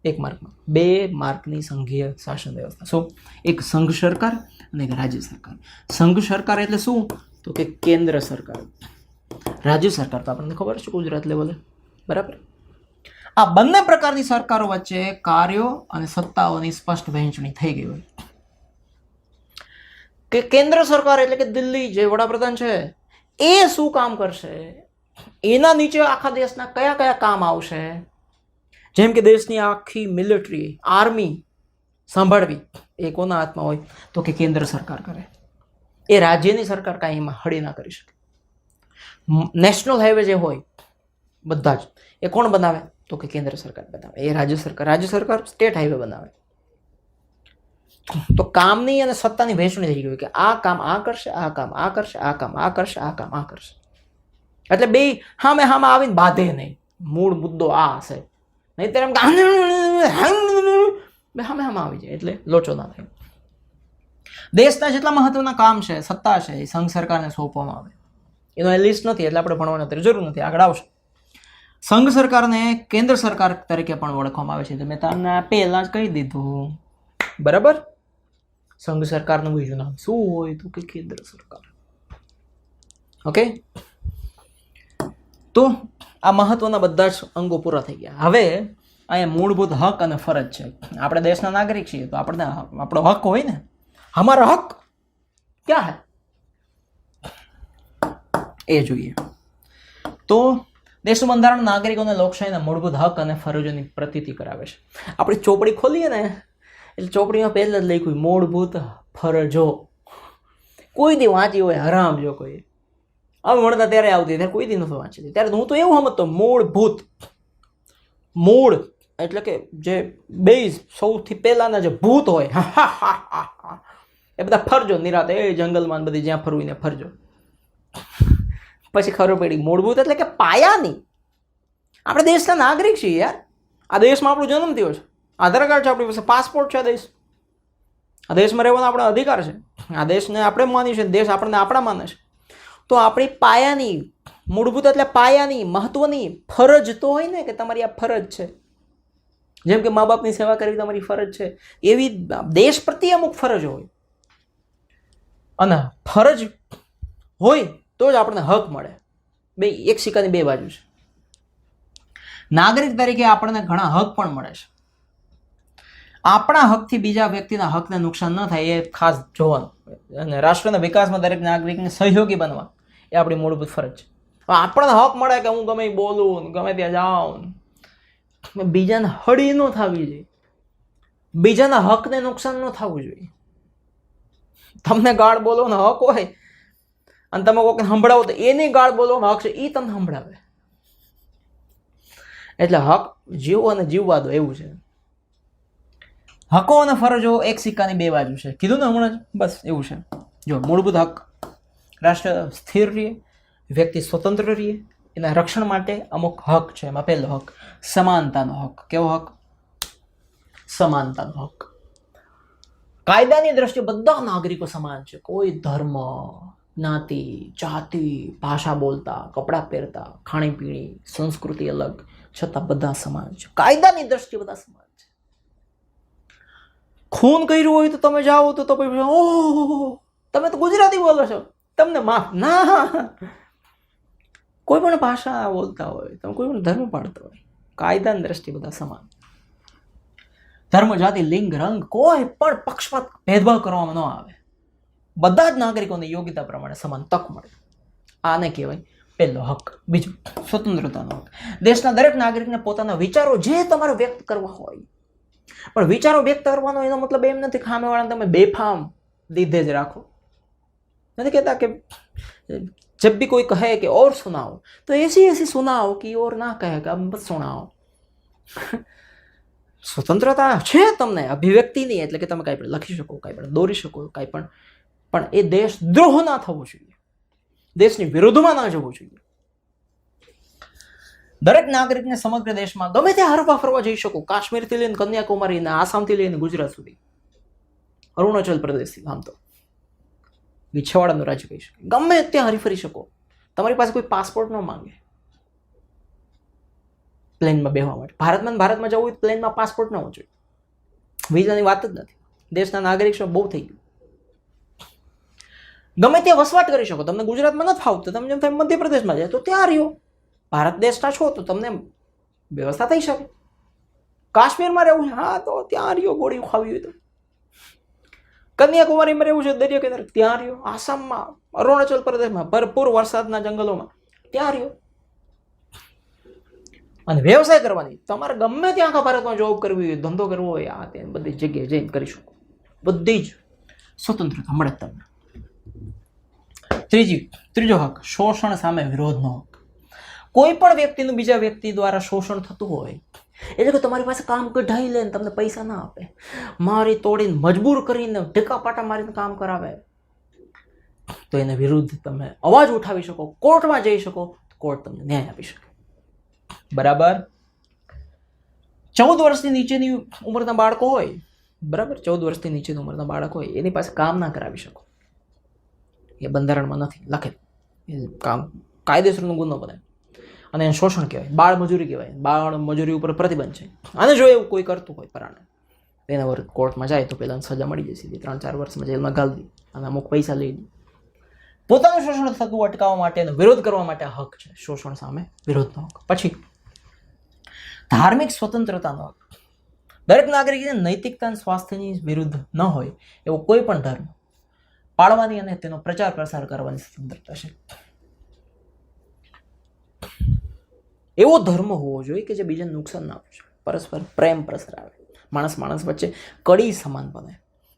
એક માર્કમાં. 2 માર્કની સંઘીય શાસન વ્યવસ્થા. શું? એક સંઘ સરકાર અને એક રાજ્ય સરકાર. સંઘ સરકાર એટલે શું? તો કે કેન્દ્ર સરકાર. રાજ્ય સરકાર તો આપણને ખબર છે ગુજરાત લેવલે, બરાબર. આ બંને પ્રકારની સરકારો વચ્ચે કાર્યો અને સત્તાઓની સ્પષ્ટ વહેંચણી થઈ ગઈ હોય. કે કેન્દ્ર સરકાર એટલે કે દિલ્હી જે વડાપ્રધાન છે એ શું કામ કરશે, એના નીચે આખા દેશના કયા કયા કામ આવશે. જેમ કે દેશની આખી મિલિટરી, આર્મી સંભાળવી એ કોના હાથમાં હોય? તો કે કેન્દ્ર સરકાર કરે. એ રાજ્યની સરકાર કાંઈ એમાં હળી ના કરી શકે. નેશનલ હાઈવે જે હોય બધા જ એ કોણ બનાવે? તો કે કેન્દ્ર સરકાર બનાવે. એ રાજ્ય સરકાર સ્ટેટ હાઈવે બનાવે. તો કામની અને સત્તાની વહેંચણી થઈ ગઈ કે આ કામ આ કરશે, આ કામ આ કરશે, આ કામ આ કરશે, આ કામ આ કરશે. એટલે બે હામે આવીને બાંધે નહીં. મૂળ મુદ્દો આ હશે, નહીં ત્યારે હામે આવી જાય એટલે લોચો ના થાય. દેશના જેટલા મહત્વના કામ છે, સત્તા છે, એ સંઘ સરકારને સોંપવામાં આવે. એનો એ લિસ્ટ નથી એટલે આપણે ભણવાની જરૂર નથી, આગળ આવશે. સંઘ સરકારને કેન્દ્ર સરકાર તરીકે પણ ઓળખવામાં આવે છે. તો મેં તમને પહેલા જ કહી દીધું, બરાબર. સંઘ સરકારનું બીજું નામ શું હોય? તો કે કેન્દ્ર સરકાર. ઓકે, તો આ મહત્વના બધા જ અંગો પૂરા થઈ ગયા. હવે અહીંયા મૂળભૂત હક અને ફરજ છે. આપણે દેશના નાગરિક છીએ તો આપણને આપણો હક હોય ને. હમારા હક ક્યાં હે? એ જોઈએ. તો દેશનું બંધારણ નાગરિકોને લોકશાહીના મૂળભૂત હક અને ફરજોની પ્રતીતિ કરાવે છે. આપણી ચોપડી ખોલીએ ને એટલે ચોપડીમાં પહેલા જ લખ્યું મૂળભૂત ફરજો. કોઈ દી વાંચી હોય હરામ જો કોઈ હવે મળતા ત્યારે આવતી ત્યારે કોઈ દી નથી વાંચી. ત્યારે હું તો એવું સમજતો મૂળભૂત, મૂળ એટલે કે જે બેઝ સૌથી પહેલાના જે ભૂત હોય એ બધા ફરજો નિરાતે એ જંગલમાં બધી જ્યાં ફરવું ને ફરજો. પછી ખબર પડી મૂળભૂત એટલે કે પાયાની. આપણે દેશના નાગરિક છીએ યાર. આ દેશમાં આપણો જન્મ થયો છે, આધાર કાર્ડ છે આપણી પાસે, પાસપોર્ટ છે. આ દેશમાં રહેવાનો આપણો અધિકાર છે. આ દેશને આપણે માની છે, દેશ આપણને આપણા માને છે. તો આપણી પાયાની મૂળભૂત એટલે પાયાની મહત્વની ફરજ તો હોય ને કે તમારી આ ફરજ છે. જેમ કે મા બાપની સેવા કરવી તમારી ફરજ છે, એવી દેશ પ્રત્યે અમુક ફરજ હોય. અને ફરજ હોય તો જ આપણને હક મળે. બે એક સિક્કાની બે બાજુ છે. નાગરિક તરીકે આપણને ઘણા હક પણ મળે છે. આપણા હકથી બીજા વ્યક્તિના હકને નુકસાન ન થાય એ ખાસ જોવાનું. અને રાષ્ટ્રના વિકાસમાં દરેક નાગરિકને સહયોગી બનવા એ આપણી મૂળભૂત ફરજ છે. આપણને હક મળે કે હું ગમે બોલું, ગમે ત્યાં જાઉં, બીજાને હળી ન થવી જોઈએ, બીજાના હકને નુકસાન ન થવું જોઈએ. તમને ગાળ બોલવાનો હક હોય અને તમે કોઈને સંભળાવો તો એની ગાળ બોલવાનો હક છે, એ તમને સંભળાવે. એટલે હક જીવો અને જીવવા દો એવું છે. હકો અને ફરજો એક સિક્કાની બે બાજુ છે. કીધું ને હમણાં જ, બસ એવું છે. જો મૂળભૂત હક, રાષ્ટ્ર સ્થિર રહે, વ્યક્તિ સ્વતંત્ર રહે, એના રક્ષણ માટે અમુક હક છે. એમાં પહેલો હક સમાનતાનો હક. કેવો હક? સમાનતાનો હક. કાયદાની દ્રષ્ટિએ બધા નાગરિકો સમાન છે. કોઈ ધર્મ, જ્ઞાતિ, જાતિ, ભાષા બોલતા, કપડાં પહેરતા, ખાણીપીણી, સંસ્કૃતિ અલગ, છતાં બધા સમાન છે. કાયદાની દ્રષ્ટિએ બધા સમાન છે. ખૂન કર્યું હોય તો તમે જાઓ તો તમે ઓહ તમે તો ગુજરાતી બોલો છો, તમને માફ ના. કોઈ પણ ભાષા બોલતા હોય, તમે કોઈ પણ ધર્મ પાડતા હોય, કાયદાની દ્રષ્ટિએ બધા સમાન. ધર્મ, જાતિ, લિંગ, રંગ કોઈ પણ પક્ષપાત ભેદભાવ કરવામાં ન આવે. બધા જ નાગરિકોને યોગ્યતા પ્રમાણે સમાન તક મળે. આને કહેવાય પહેલો હક. બીજું સ્વતંત્રતાનો હક. દેશના દરેક નાગરિકને પોતાના વિચારો જે તમારે વ્યક્ત કરવા હોય, પણ વિચારો વ્યક્ત કરવાનો એનો મતલબ એમ નથી સામેવાળાને તમે બેફામ લીધે જ રાખો. નથી કહેતા કે जब भी कोई कहे कि और सुनाओ तो ऐसी ऐसी सुनाओ कि और ना कहे कि अब मत सुनाओ. સ્વતંત્રતા છે તમને અભિવ્યક્તિની, એટલે કે તમે કાંઈ પણ લખી શકો, કાંઈ પણ દોરી શકો, કાંઈ પણ એ દેશ દ્રોહ ના થવો જોઈએ, દેશની વિરુદ્ધમાં ના જવું જોઈએ. દરેક નાગરિકને સમગ્ર દેશમાં ગમે ત્યાં હરવા ફરવા જઈ શકો. કાશ્મીરથી લઈને કન્યાકુમારી, આસામથી લઈને ગુજરાત સુધી, અરુણાચલ પ્રદેશથી, આમ તો છેવાડાનું રાજ્ય કહી શકે, ગમે ત્યાં હરી ફરી શકો. તમારી પાસે કોઈ પાસપોર્ટ ન માંગે પ્લેનમાં બેસવા માટે. ભારતમાં જવું હોય પ્લેનમાં પાસપોર્ટ ન હોવો જોઈએ. વિઝાની વાત જ નથી. દેશના નાગરિક છો, બહુ થઈ ગયું. ગમે ત્યાં વસવાટ કરી શકો. તમને ગુજરાતમાં નથી ફાવતું, તમે જેમ થાય મધ્યપ્રદેશમાં જાય તો ત્યાં રહ્યો. ભારત દેશના છો તો તમને વ્યવસ્થા થઈ શકે. કાશ્મીરમાં રહેવું છે, હા તો ત્યાં રહ્યો. ગોળી ખાવી હોય તો કન્યાકુમારીમાં રહેવું છે, દરિયા કિનારે, ત્યાં રહ્યો. આસામમાં, અરુણાચલ પ્રદેશમાં ભરપૂર વરસાદના જંગલોમાં, ત્યાં રહ્યો. અને વ્યવસાય કરવાની, તમારે ગમે ત્યાં આખા ભારતમાં જોબ કરવી હોય, ધંધો કરવો હોય, આ ત્યાં બધી જગ્યાએ જઈને કરી શકો. બધી જ સ્વતંત્રતા મળે તમને. ત્રીજો હક શોષણ સામે વિરોધનો હક. કોઈ પણ વ્યક્તિનું બીજા વ્યક્તિ દ્વારા શોષણ થતું હોય, એટલે કે તમારી પાસે કામ કઢાઈ લે, તમને પૈસા ના આપે, મારી તોડીને મજબૂર કરીને ઢેકા પાટા મારીને કામ કરાવે, તો એને વિરુદ્ધ તમે અવાજ ઉઠાવી શકો, કોર્ટમાં જઈ શકો, કોર્ટ તમને ન્યાય આપી શકે. બરાબર. 14 વર્ષની નીચેની ઉંમરના બાળકો હોય, બરાબર, 14 વર્ષથી નીચેની ઉંમરના બાળક હોય, એની પાસે કામ ના કરાવી શકો. એ બંધારણમાં નથી લખે. એ કામ કાયદેસરનો ગુનો બને અને એને શોષણ કહેવાય, બાળ મજૂરી કહેવાય. બાળ મજૂરી ઉપર પ્રતિબંધ છે. અને જો એવું કોઈ કરતું હોય પરાણે, એના પર કોર્ટમાં જાય તો પહેલાં સજા મળી જાય સીધી, 3-4 વર્ષમાં જેલમાં ઘાલી દે અને અમુક પૈસા લઈ લે. પોતાનું શોષણ થતું અટકાવવા માટે અને વિરોધ કરવા માટે હક છે, શોષણ સામે વિરોધનો હક. પછી ધાર્મિક સ્વતંત્રતાનો હક. દરેક નાગરિકને નૈતિકતા અને સ્વાસ્થ્યની વિરુદ્ધ ન હોય એવો કોઈ પણ ધર્મ પાળવાની અને તેનો પ્રચાર પ્રસાર કરવાની સ્વતંત્રતા છે. એવો ધર્મ હોવો જોઈએ કે જે બીજાને નુકસાન ના પહોંચે, પરસ્પર પ્રેમ પ્રસરાવે, માણસ માણસ વચ્ચે કડી સમાન બને.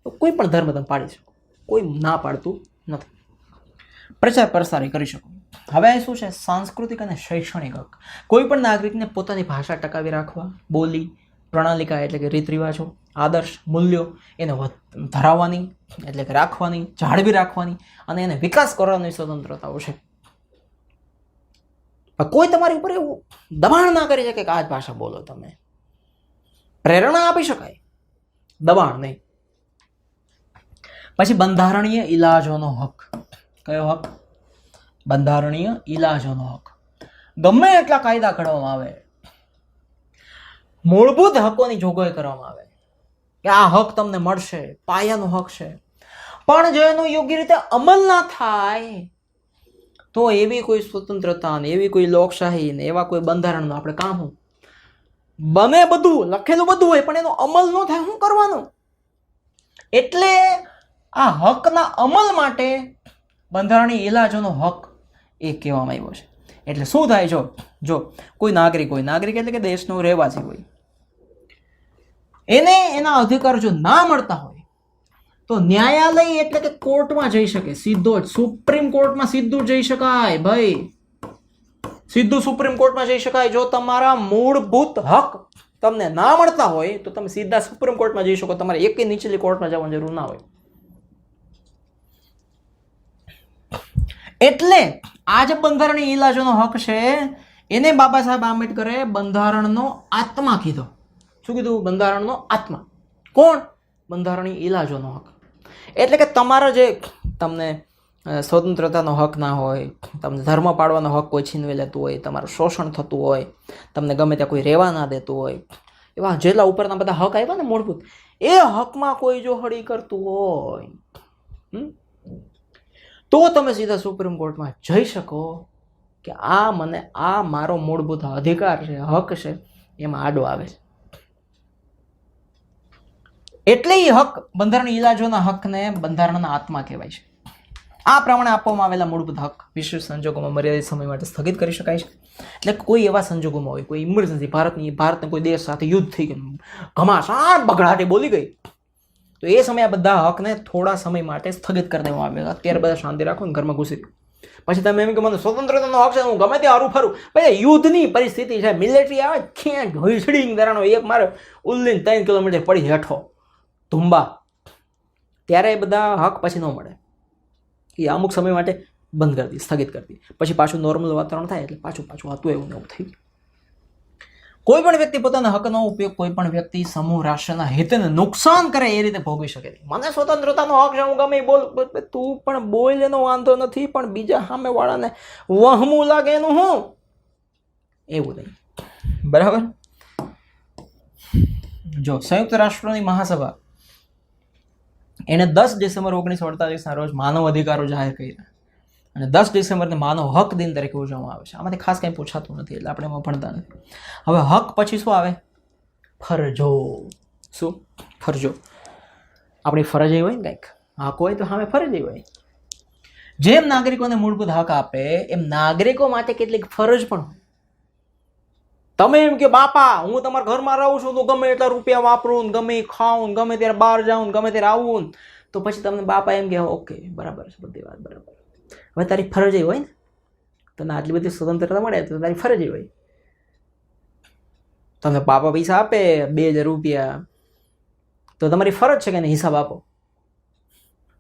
તો કોઈ પણ ધર્મ તમે પાડી શકો, કોઈ ના પાડતું નથી, પ્રચાર પ્રસાર કરી શકો. હવે શું છે? સાંસ્કૃતિક અને શૈક્ષણિક હક. કોઈ પણ નાગરિકને પોતાની ભાષા ટકાવી રાખવા, બોલી, પ્રણાલિકા એટલે કે રીત રિવાજો, આદર્શ, મૂલ્યો એને ધરાવવાની એટલે કે રાખવાની, જાળવી રાખવાની અને એને વિકાસ કરવાની સ્વતંત્રતાઓ છે. કોઈ તમારી ઉપર એવું દબાણ ના કરી શકે કે આ જ ભાષા બોલો. તમે પ્રેરણા આપી શકાય, દબાણ નહીં. પછી બંધારણીય ઇલાજોનો હક. કયો હક? બંધારણીય ઇલાજોનો હક. ગમે એટલા કાયદા ઘડવામાં આવે, મૂળભૂત હકોની જોગવાઈ કરવામાં આવે કે આ હક તમને મળશે, પાયાનો હક છે, પણ જો એનો યોગ્ય રીતે અમલ ના થાય તો એવી કોઈ સ્વતંત્રતા ને એવી કોઈ લોકશાહી ને એવા કોઈ બંધારણનું આપણે કામ હું બને, બધું લખેલું બધું હોય પણ એનો અમલ ન થાય, શું કરવાનું? એટલે આ હકના અમલ માટે બંધારણીય ઇલાજોનો હક એ કહેવામાં આવ્યો છે. એટલે શું થાય? જો કોઈ નાગરિક હોય, નાગરિક એટલે કે દેશનો રહેવાસી હોય, એને એના અધિકાર જો ના મળતા હોય તો ન્યાયાલય એટલે કે કોર્ટમાં જઈ શકે, સીધો જ સુપ્રીમ કોર્ટમાં સીધું જઈ શકાય. ભાઈ, સીધું સુપ્રીમ કોર્ટમાં જઈ શકાય. જો તમારા મૂળભૂત હક તમને ના મળતા હોય તો તમે સીધા સુપ્રીમ કોર્ટમાં જઈ શકો, તમારે એક નીચેલી કોર્ટમાં જવાની જરૂર ના હોય. એટલે આ જે બંધારણીય ઇલાજોનો હક છે એને બાબા સાહેબ આંબેડકરે બંધારણનો આત્મા કીધો. શું કીધું? બંધારણનો આત્મા. કોણ? બંધારણીય ઇલાજોનો હક. એટલે કે તમારા જે તમને સ્વતંત્રતાનો હક ના હોય, તમને ધર્મ પાળવાનો હક કોઈ છીનવી લેતું હોય, તમારું શોષણ થતું હોય, તમને ગમે ત્યાં કોઈ રહેવા ના દેતું હોય, એવા જેટલા ઉપરના બધા હક આવ્યા ને મૂળભૂત, એ હકમાં કોઈ જો હળી કરતું હોય તો તમે સીધા સુપ્રીમ કોર્ટમાં જઈ શકો કે આ મારો મૂળભૂત અધિકાર છે, હક છે, એમાં આડો આવે છે. એટલે એ હક, બંધારણીય ઇલાજોના હકને બંધારણના આત્મા કહેવાય છે. આ પ્રમાણે આપવામાં આવેલા મૂળભૂત હક વિશેષ સંજોગોમાં મર્યાદિત સમય માટે સ્થગિત કરી શકાય છે. એટલે કોઈ એવા સંજોગોમાં હોય, કોઈ ઇમરજન્સી, ભારતને કોઈ દેશ સાથે યુદ્ધ થઈ ગયું, ઘમાસાણ બગડાટે બોલી ગઈ, તો એ સમયે આ બધા હકને થોડા સમય માટે સ્થગિત કરી દેવામાં આવે. અત્યારે બધા શાંતિ રાખો ને ઘરમાં ઘૂસી ગયો. પછી તમે એમ કે મને સ્વતંત્રતાનો હક છે, હું ગમે ત્યાં હારું ફરું. પછી યુદ્ધની પરિસ્થિતિ છે, મિલિટરી આવે, ખેંચ ઘોસડીને દરાનો એક મારે ઉલ્લીને 3 કિલોમીટર પડી હેઠો ધુંબા, ત્યારે એ બધા હક પછી ન મળે. એ અમુક સમય માટે બંધ કરી દી, સ્થગિત કરી દી. પછી પાછું નોર્મલ વાતાવરણ થાય એટલે પાછું હતું એવું નવું થઈ ગયું. કોઈ પણ વ્યક્તિ પોતાના હકનો ઉપયોગ કોઈ પણ વ્યક્તિ, સમૂહ, રાષ્ટ્રના હિતને નુકસાન કરે એ રીતે ભોગવી શકે નહીં. મને સ્વતંત્રતાનો હક છે, હું ગમે બોલ, તું પણ બોલ, એનો વાંધો નથી, પણ બીજા સામે વાળાને વહમું લાગે એનું હું, એવું નહીં. બરાબર? જો સંયુક્ત રાષ્ટ્રોની મહાસભા એને 10 ડિસેમ્બર 1948 રોજ માનવ અધિકારો જાહેર કર્યા અને 10 ડિસેમ્બરને માનવ હક દિન તરીકે ઉજવવામાં આવે છે. આમાંથી ખાસ કંઈ પૂછાતું નથી એટલે આપણે એમાં ભણતા નથી. હવે હક પછી શું આવે? ફરજો. શું? ફરજો. આપણી ફરજ એ હોય ને કંઈક, હક હોય તો સામે ફરજ એ હોય. જેમ નાગરિકોને મૂળભૂત હક આપે એમ નાગરિકો માટે કેટલીક ફરજ પણ હોય. તમે એમ કે બાપા હું તમારા ઘરમાં રહું છું તો ગમે એટલા રૂપિયા વાપરું, ગમે ખાઉં, ગમે ત્યારે બહાર જાઉં, ગમે ત્યારે આવું, તો પછી તમને બાપા એમ કે ઓકે બરાબર છે, બધી વાત બરાબર. હવે તારી ફરજ એ હોય ને, તને આટલી બધી સ્વતંત્રતા મળે તો તારી ફરજ એ હોય. તમને બાપા પૈસા આપે 2000 રૂપિયા, તો તમારી ફરજ છે કે એને હિસાબ આપો.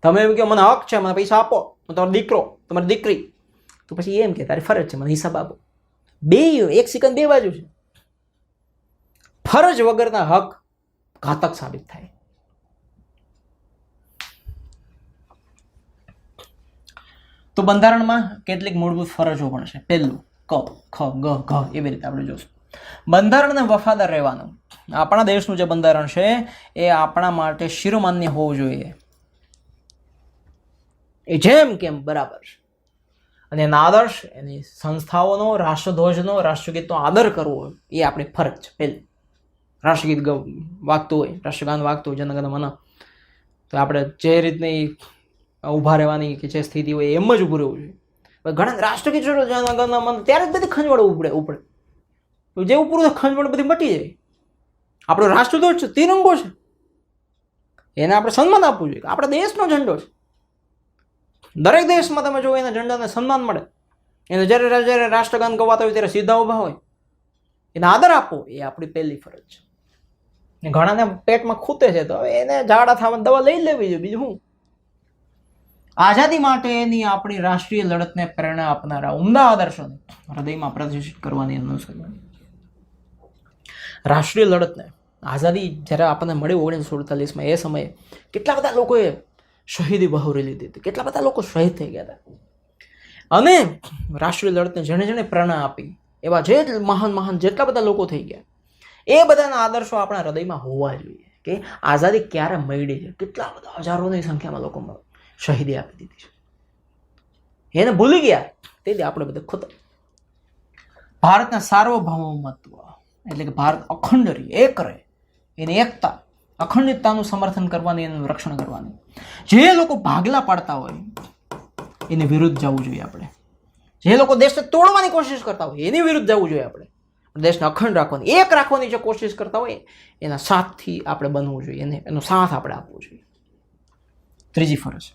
તમે એમ કે મને હક છે, મને પૈસા આપો, હું તમારો દીકરો, તમારી દીકરી, તો પછી એમ કે તારી ફરજ છે, મને હિસાબ આપો. બે એક સિક્કાની બે બાજુ છે. ફરજ વગરના હક ઘાતક સાબિત થાય. તો બંધારણમાં કેટલીક મૂળભૂત ફરજો પણ છે. પહેલું ક, ખ, ગ, ઘ એવી રીતે આપણે જોશું. બંધારણને વફાદાર રહેવાનું. આપણા દેશનું જે બંધારણ છે એ આપણા માટે શિરોમાન્ય હોવું જોઈએ, એ જેમ કેમ બરાબર છે. અને એના આદર્શ, એની સંસ્થાઓનો, રાષ્ટ્રધ્વજનો, રાષ્ટ્રગીતનો આદર કરવો એ આપણી ફરજ છે. પહેલી, રાષ્ટ્રગીત વાગતું હોય, રાષ્ટ્રગાન વાગતું હોય, જનગણ મન, તો આપણે જે રીતની ઊભા રહેવાની કે જે સ્થિતિ હોય એમ જ ઊભું રહેવું જોઈએ. ઘણા રાષ્ટ્રગીત જનગણ મન ત્યારે જ બધી ખંજવાળ ઉપડે. જેવું પૂરું ખંજવણ બધી મટી જાય. આપણો રાષ્ટ્રધ્વજ છે, તિરંગો છે, એને આપણે સન્માન આપવું જોઈએ. આપણા દેશનો ઝંડો છે. દરેક દેશમાં તમે જો એના ઝંડાને સન્માન મળે. એને જ્યારે જ્યારે રાષ્ટ્રગાન ગવાતા હોય ત્યારે સીધા ઊભા હોય, એને આદર આપવો એ આપણી પહેલી ફરજ છે. ઘણાને પેટમાં ખૂતે છે તો હવે એને ઝાડા થવાની દવા લઈ લેવી જોઈએ. બીજું શું? આઝાદી માટેની આપણી રાષ્ટ્રીય લડતને પ્રેરણા આપનારા ઉમદા આદર્શોને હૃદયમાં પ્રતિષ્ઠિત કરવાની અનુસરવાની. રાષ્ટ્રીય લડતને આઝાદી જ્યારે આપણને મળી 1947માં, એ સમયે કેટલા બધા લોકોએ શહીદી બહોરી લીધી હતી, કેટલા બધા લોકો શહીદ થઈ ગયા હતા. અને રાષ્ટ્રીય લડતને જેણે જેણે પ્રેરણા આપી એવા જે મહાન જેટલા બધા લોકો થઈ ગયા, એ બધાના આદર્શો આપણા હૃદયમાં હોવા જોઈએ કે આઝાદી ક્યારે મળી છે, કેટલા બધા હજારોની સંખ્યામાં લોકો શહીદી આપી દીધી છે. એને ભૂલી ગયા તેથી આપણે બધા ખોટા. ભારતના સાર્વભૌમત્વ એટલે કે ભારત અખંડ રહે, એક રહે, એની એકતા અખંડિતતાનું સમર્થન કરવાની, એનું રક્ષણ કરવાની. જે લોકો ભાગલા પાડતા હોય એની વિરુદ્ધ જવું જોઈએ આપણે. જે લોકો દેશને તોડવાની કોશિશ કરતા હોય એની વિરુદ્ધ જવું જોઈએ આપણે. દેશને અખંડ રાખવાની, એક રાખવાની જે કોશિશ કરતા હોય એના સાથથી આપણે બનવું જોઈએ, એનો સાથ આપણે આપવો જોઈએ. ત્રીજી ફરજ.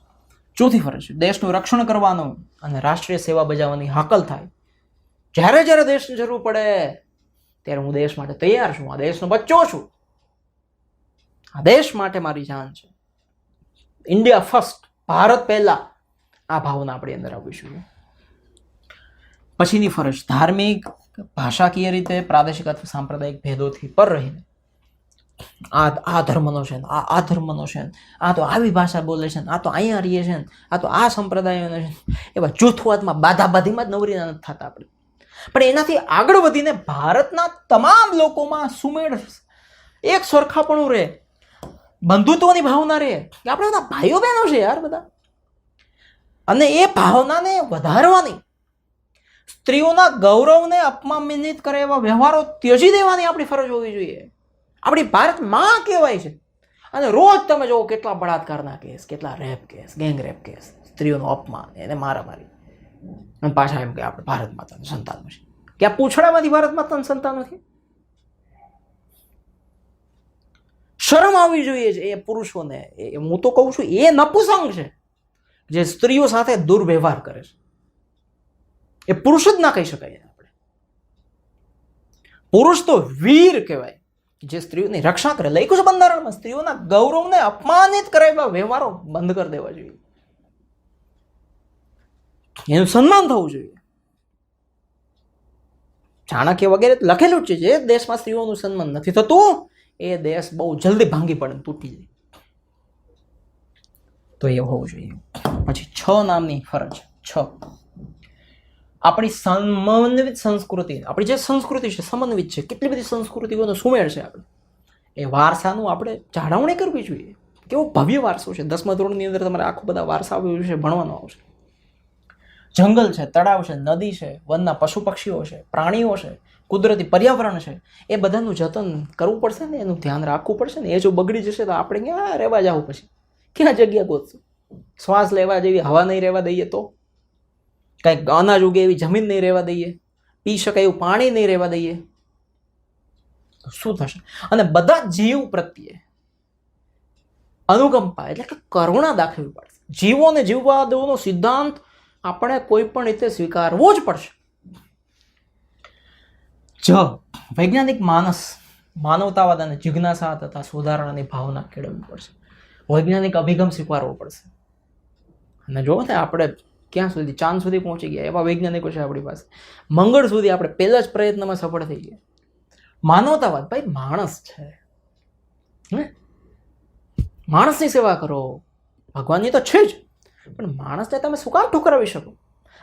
ચોથી ફરજ, દેશનું રક્ષણ કરવાનું અને રાષ્ટ્રીય સેવા બજાવવાની હાકલ થાય. જ્યારે જ્યારે દેશની જરૂર પડે ત્યારે હું દેશ માટે તૈયાર છું. આ દેશનો બચ્ચો છું, આ દેશ માટે મારી જાન છે. ઇન્ડિયા ફર્સ્ટ, ભારત પહેલા, આ ભાવના આપણી અંદર આવવી જોઈએ. પછીની ફરજ, ધાર્મિક, ભાષાકીય રીતે પ્રાદેશિક અથવા સાંપ્રદાયિક ભેદોથી પર રહીને આ ધર્મનો છે, આ ધર્મનો છે, આ તો આવી ભાષા બોલે છે, આ તો અહીંયા રહીએ છે, આ તો આ સંપ્રદાયોને છે, એવા જૂથવાદમાં બાધાબાધીમાં જ નવરી નથી થતા આપણે. પણ એનાથી આગળ વધીને ભારતના તમામ લોકોમાં સુમેળ, એક સરખાપણું રહે, બંધુત્વની ભાવના રહે કે આપણે બધા ભાઈઓ બહેનો છે યાર બધા. અને એ ભાવનાને વધારવાની, સ્ત્રીઓના ગૌરવને અપમાનિત કરે એવા વ્યવહારો ત્યજી દેવાની આપણી ફરજ હોવી જોઈએ. આપણી ભારત માં કહેવાય છે અને રોજ તમે જુઓ કેટલા બળાત્કારના કેસ, કેટલા rape case, gang rape case, સ્ત્રીઓનું અપમાન, એને મારામારી. અને પાછા એમ કે આપણે ભારત માતાનું સંતાન છે. કે આ પૂછડામાંથી ભારત માતાનું સંતાન નથી? શરમ આવવી જોઈએ છે એ પુરુષોને. હું તો કહું છું એ નપુસંગ છે જે સ્ત્રીઓ સાથે દુર્વ્યવહાર કરે છે. એ પુરુષ જ ના કહી શકાય આપણે. પુરુષ તો વીર કહેવાય જે સ્ત્રીઓની રક્ષા કરે. લખ્યું છે બંધારણમાં, સ્ત્રીઓના ગૌરવને અપમાનિત કરે એવા વ્યવહારો બંધ કરી દેવા જોઈએ, એનું સન્માન થવું જોઈએ. ચાણક્ય વગેરે લખેલું છે, જે દેશમાં સ્ત્રીઓનું સન્માન નથી થતું એ દેશ બહુ જલ્દી ભાંગી પડે, તૂટી જાય. તો એ હોવું જોઈએ. પછી 6 નામની ફરજ. 6, આપણી સમન્વિત સંસ્કૃતિ. આપણી જે સંસ્કૃતિ છે સમન્વિત છે, કેટલી બધી સંસ્કૃતિઓનો સુમેળ છે. આપણે એ વારસાનું આપણે જાળવણી કરવી જોઈએ. કેવો ભવ્ય વારસો છે. 10મા ધોરણની અંદર તમારે આખું બધા વારસા વિશે ભણવાનું આવશે. જંગલ છે, તળાવ છે, નદી છે, વનના પશુ પક્ષીઓ છે, પ્રાણીઓ છે, કુદરતી પર્યાવરણ છે, એ બધાનું જતન કરવું પડશે ને, એનું ધ્યાન રાખવું પડશે ને. એ જો બગડી જશે તો આપણે ક્યાં રહેવા જવું? પછી ક્યાં જગ્યા ગોતશું? શ્વાસ લેવા જેવી હવા નહીં રહેવા દઈએ તો, કંઈક અનાજ ઉગે એવી જમીન નહીં રહેવા દઈએ, પી શકાય એવું પાણી નહીં રહેવા દઈએ, શું થશે? અને બધા જીવ પ્રત્યે અનુકંપા એટલે કે કરુણા દાખવવી પડશે. જીવોને જીવવા દેવાનો સિદ્ધાંત આપણે કોઈ પણ રીતે સ્વીકારવો જ પડશે. વૈજ્ઞાનિક માનવતાવાદ અને જિજ્ઞાસા તથા સુધારણાની ભાવના કેળવવી પડશે. વૈજ્ઞાનિક અભિગમ સ્વીકારવો પડશે. અને જો ને આપણે ક્યાં સુધી, ચાંદ સુધી પહોંચી ગયા એવા વૈજ્ઞાનિકો છે આપણી પાસે. મંગળ સુધી આપણે પહેલા જ પ્રયત્નમાં સફળ થઈ ગયા. માનવતાવાદ, ભાઈ માણસ છે, માણસની સેવા કરો. ભગવાનની તો છે જ, પણ માણસને તમે શું કામ ઠુકરાવી શકો?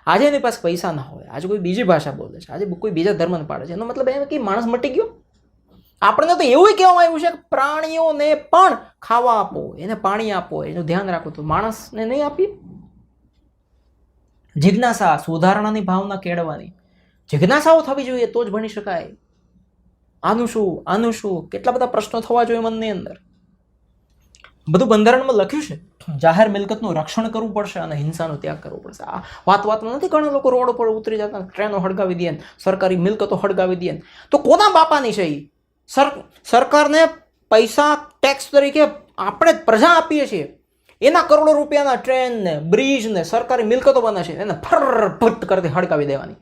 આજે એની પાસે પૈસા ના હોય, આજે કોઈ બીજી ભાષા બોલે છે, આજે કોઈ બીજા ધર્મને પાડે છે, એનો મતલબ એમ કે માણસ મટી ગયો? આપણને તો એવું કહેવામાં આવ્યું છે કે પ્રાણીઓને પણ ખાવા આપો, એને પાણી આપો, એનું ધ્યાન રાખો. તો માણસને નહીં આપીએ? જિજ્ઞાસા, સુધારણાની ભાવના કેળવવાની. જિજ્ઞાસાઓ થવી જોઈએ તો જ ભણી શકાય. આનું શું, આનું શું, કેટલા બધા પ્રશ્નો થવા જોઈએ મનની અંદર. બધું બંધારણમાં લખ્યું છે, જાહેર મિલકતનું રક્ષણ કરવું પડશે અને હિંસાનો ત્યાગ કરવો પડશે. આ વાતમાં નથી ઘણા લોકો રોડ પર ઉતરી જતા, ટ્રેનો હળગાવી દે, સરકારી મિલકતો હળગાવી દે. તો કોના બાપાની છે એ? સરકારને પૈસા ટેક્સ તરીકે આપણે જ પ્રજા આપીએ છીએ, એના કરોડો રૂપિયાના ટ્રેન ને બ્રિજ ને સરકારી મિલકતો બને છે, એને ફટ કરતી હળગાવી દેવાની.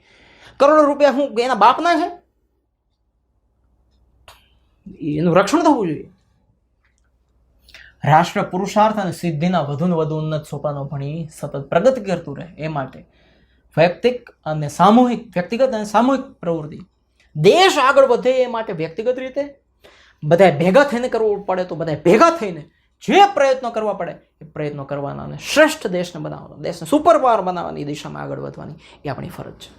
કરોડો રૂપિયા શું એના બાપના છે? એનું રક્ષણ થવું જોઈએ. રાષ્ટ્ર પુરુષાર્થ અને સિદ્ધિના વધુ ને વધુ ઉન્નત સોપાનો ભણી સતત પ્રગતિ કરતું રહે એ માટે વ્યક્તિગત અને સામૂહિક પ્રવૃત્તિ, દેશ આગળ વધે એ માટે વ્યક્તિગત રીતે બધાએ ભેગા થઈને કરવું પડે તો બધાએ ભેગા થઈને જે પ્રયત્નો કરવા પડે એ પ્રયત્નો કરવાના અને શ્રેષ્ઠ દેશને બનાવવાનો, દેશને સુપર પાવર બનાવવાની દિશામાં આગળ વધવાની એ આપણી ફરજ છે.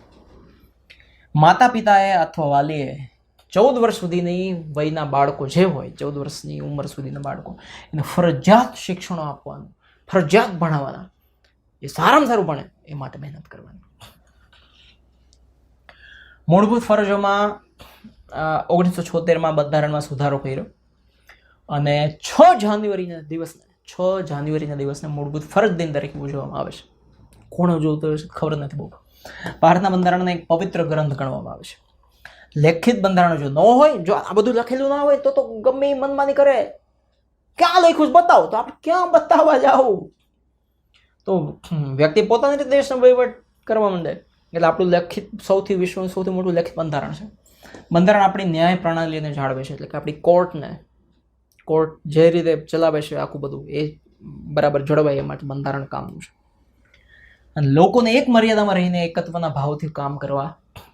માતા પિતાએ અથવા વાલીએ 14 વર્ષ સુધીની વયના બાળકો જે હોય, 14 વર્ષની ઉંમર સુધીના બાળકો, એને ફરજિયાત શિક્ષણો આપવાનું, ફરજિયાત ભણાવવાના, એ સારામાં સારું ભણે એ માટે મહેનત કરવાની. મૂળભૂત ફરજોમાં 1976માં બંધારણમાં સુધારો કર્યો અને 6 જાન્યુઆરીના દિવસને મૂળભૂત ફરજ દિન તરીકે ઉજવવામાં આવે છે. કોણ ઉજવતો હશે ખબર નથી બહુ. ભારતના બંધારણને એક પવિત્ર ગ્રંથ ગણવામાં આવે છે. લેખિત બંધારણ જો ન હોય, જો આ બધું લખેલું ના હોય તો ગમે એ મનમાની કરે, ક્યાં લખ્યું બતાવો, તો આપણે ક્યાં બતાવવા જાવું? તો વ્યક્તિ પોતાની રીતે દેશનો વહીવટ કરવા માંડે. એટલે આપણું લેખિત વિશ્વનું સૌથી મોટું લેખિત બંધારણ છે. બંધારણ આપણી ન્યાય પ્રણાલીને જાળવે છે, એટલે કે આપણી કોર્ટ જે રીતે ચલાવે છે આખું બધું એ બરાબર જળવાય એ માટે બંધારણ કામનું છે. અને લોકોને એક મર્યાદામાં રહીને એકત્વના ભાવથી કામ કરવા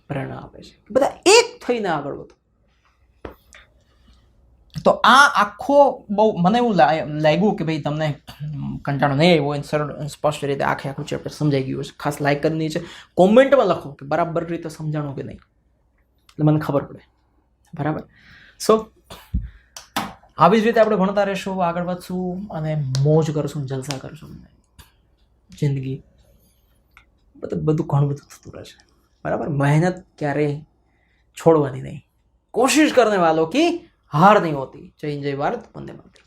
પ્રેરણા આપે છે. બધા એક થઈને આગળ વધો. તો આ આખો બહુ મને એવું લાગ્યું કે ભાઈ તમને કંટાળો નહીં આવ્યો, સરળ સ્પષ્ટ રીતે આખું ચેપ્ટર સમજાઈ ગયું છે. ખાસ લાઈક કરી છે, કોમેન્ટમાં લખો કે બરાબર રીતે સમજાણું કે નહીં, એટલે મને ખબર પડે. બરાબર. સો આવી જ રીતે આપણે ભણતા રહીશું, આગળ વધશું અને મોજ કરશું, જલસા કરશું. જિંદગી બધું ઘણું બધું થતું રહેશે. बराबर. मेहनत क्यारे छोड़वानी नहीं, कोशिश करने वालों की हार नहीं होती. जय जय भारत, वंदे मातरम.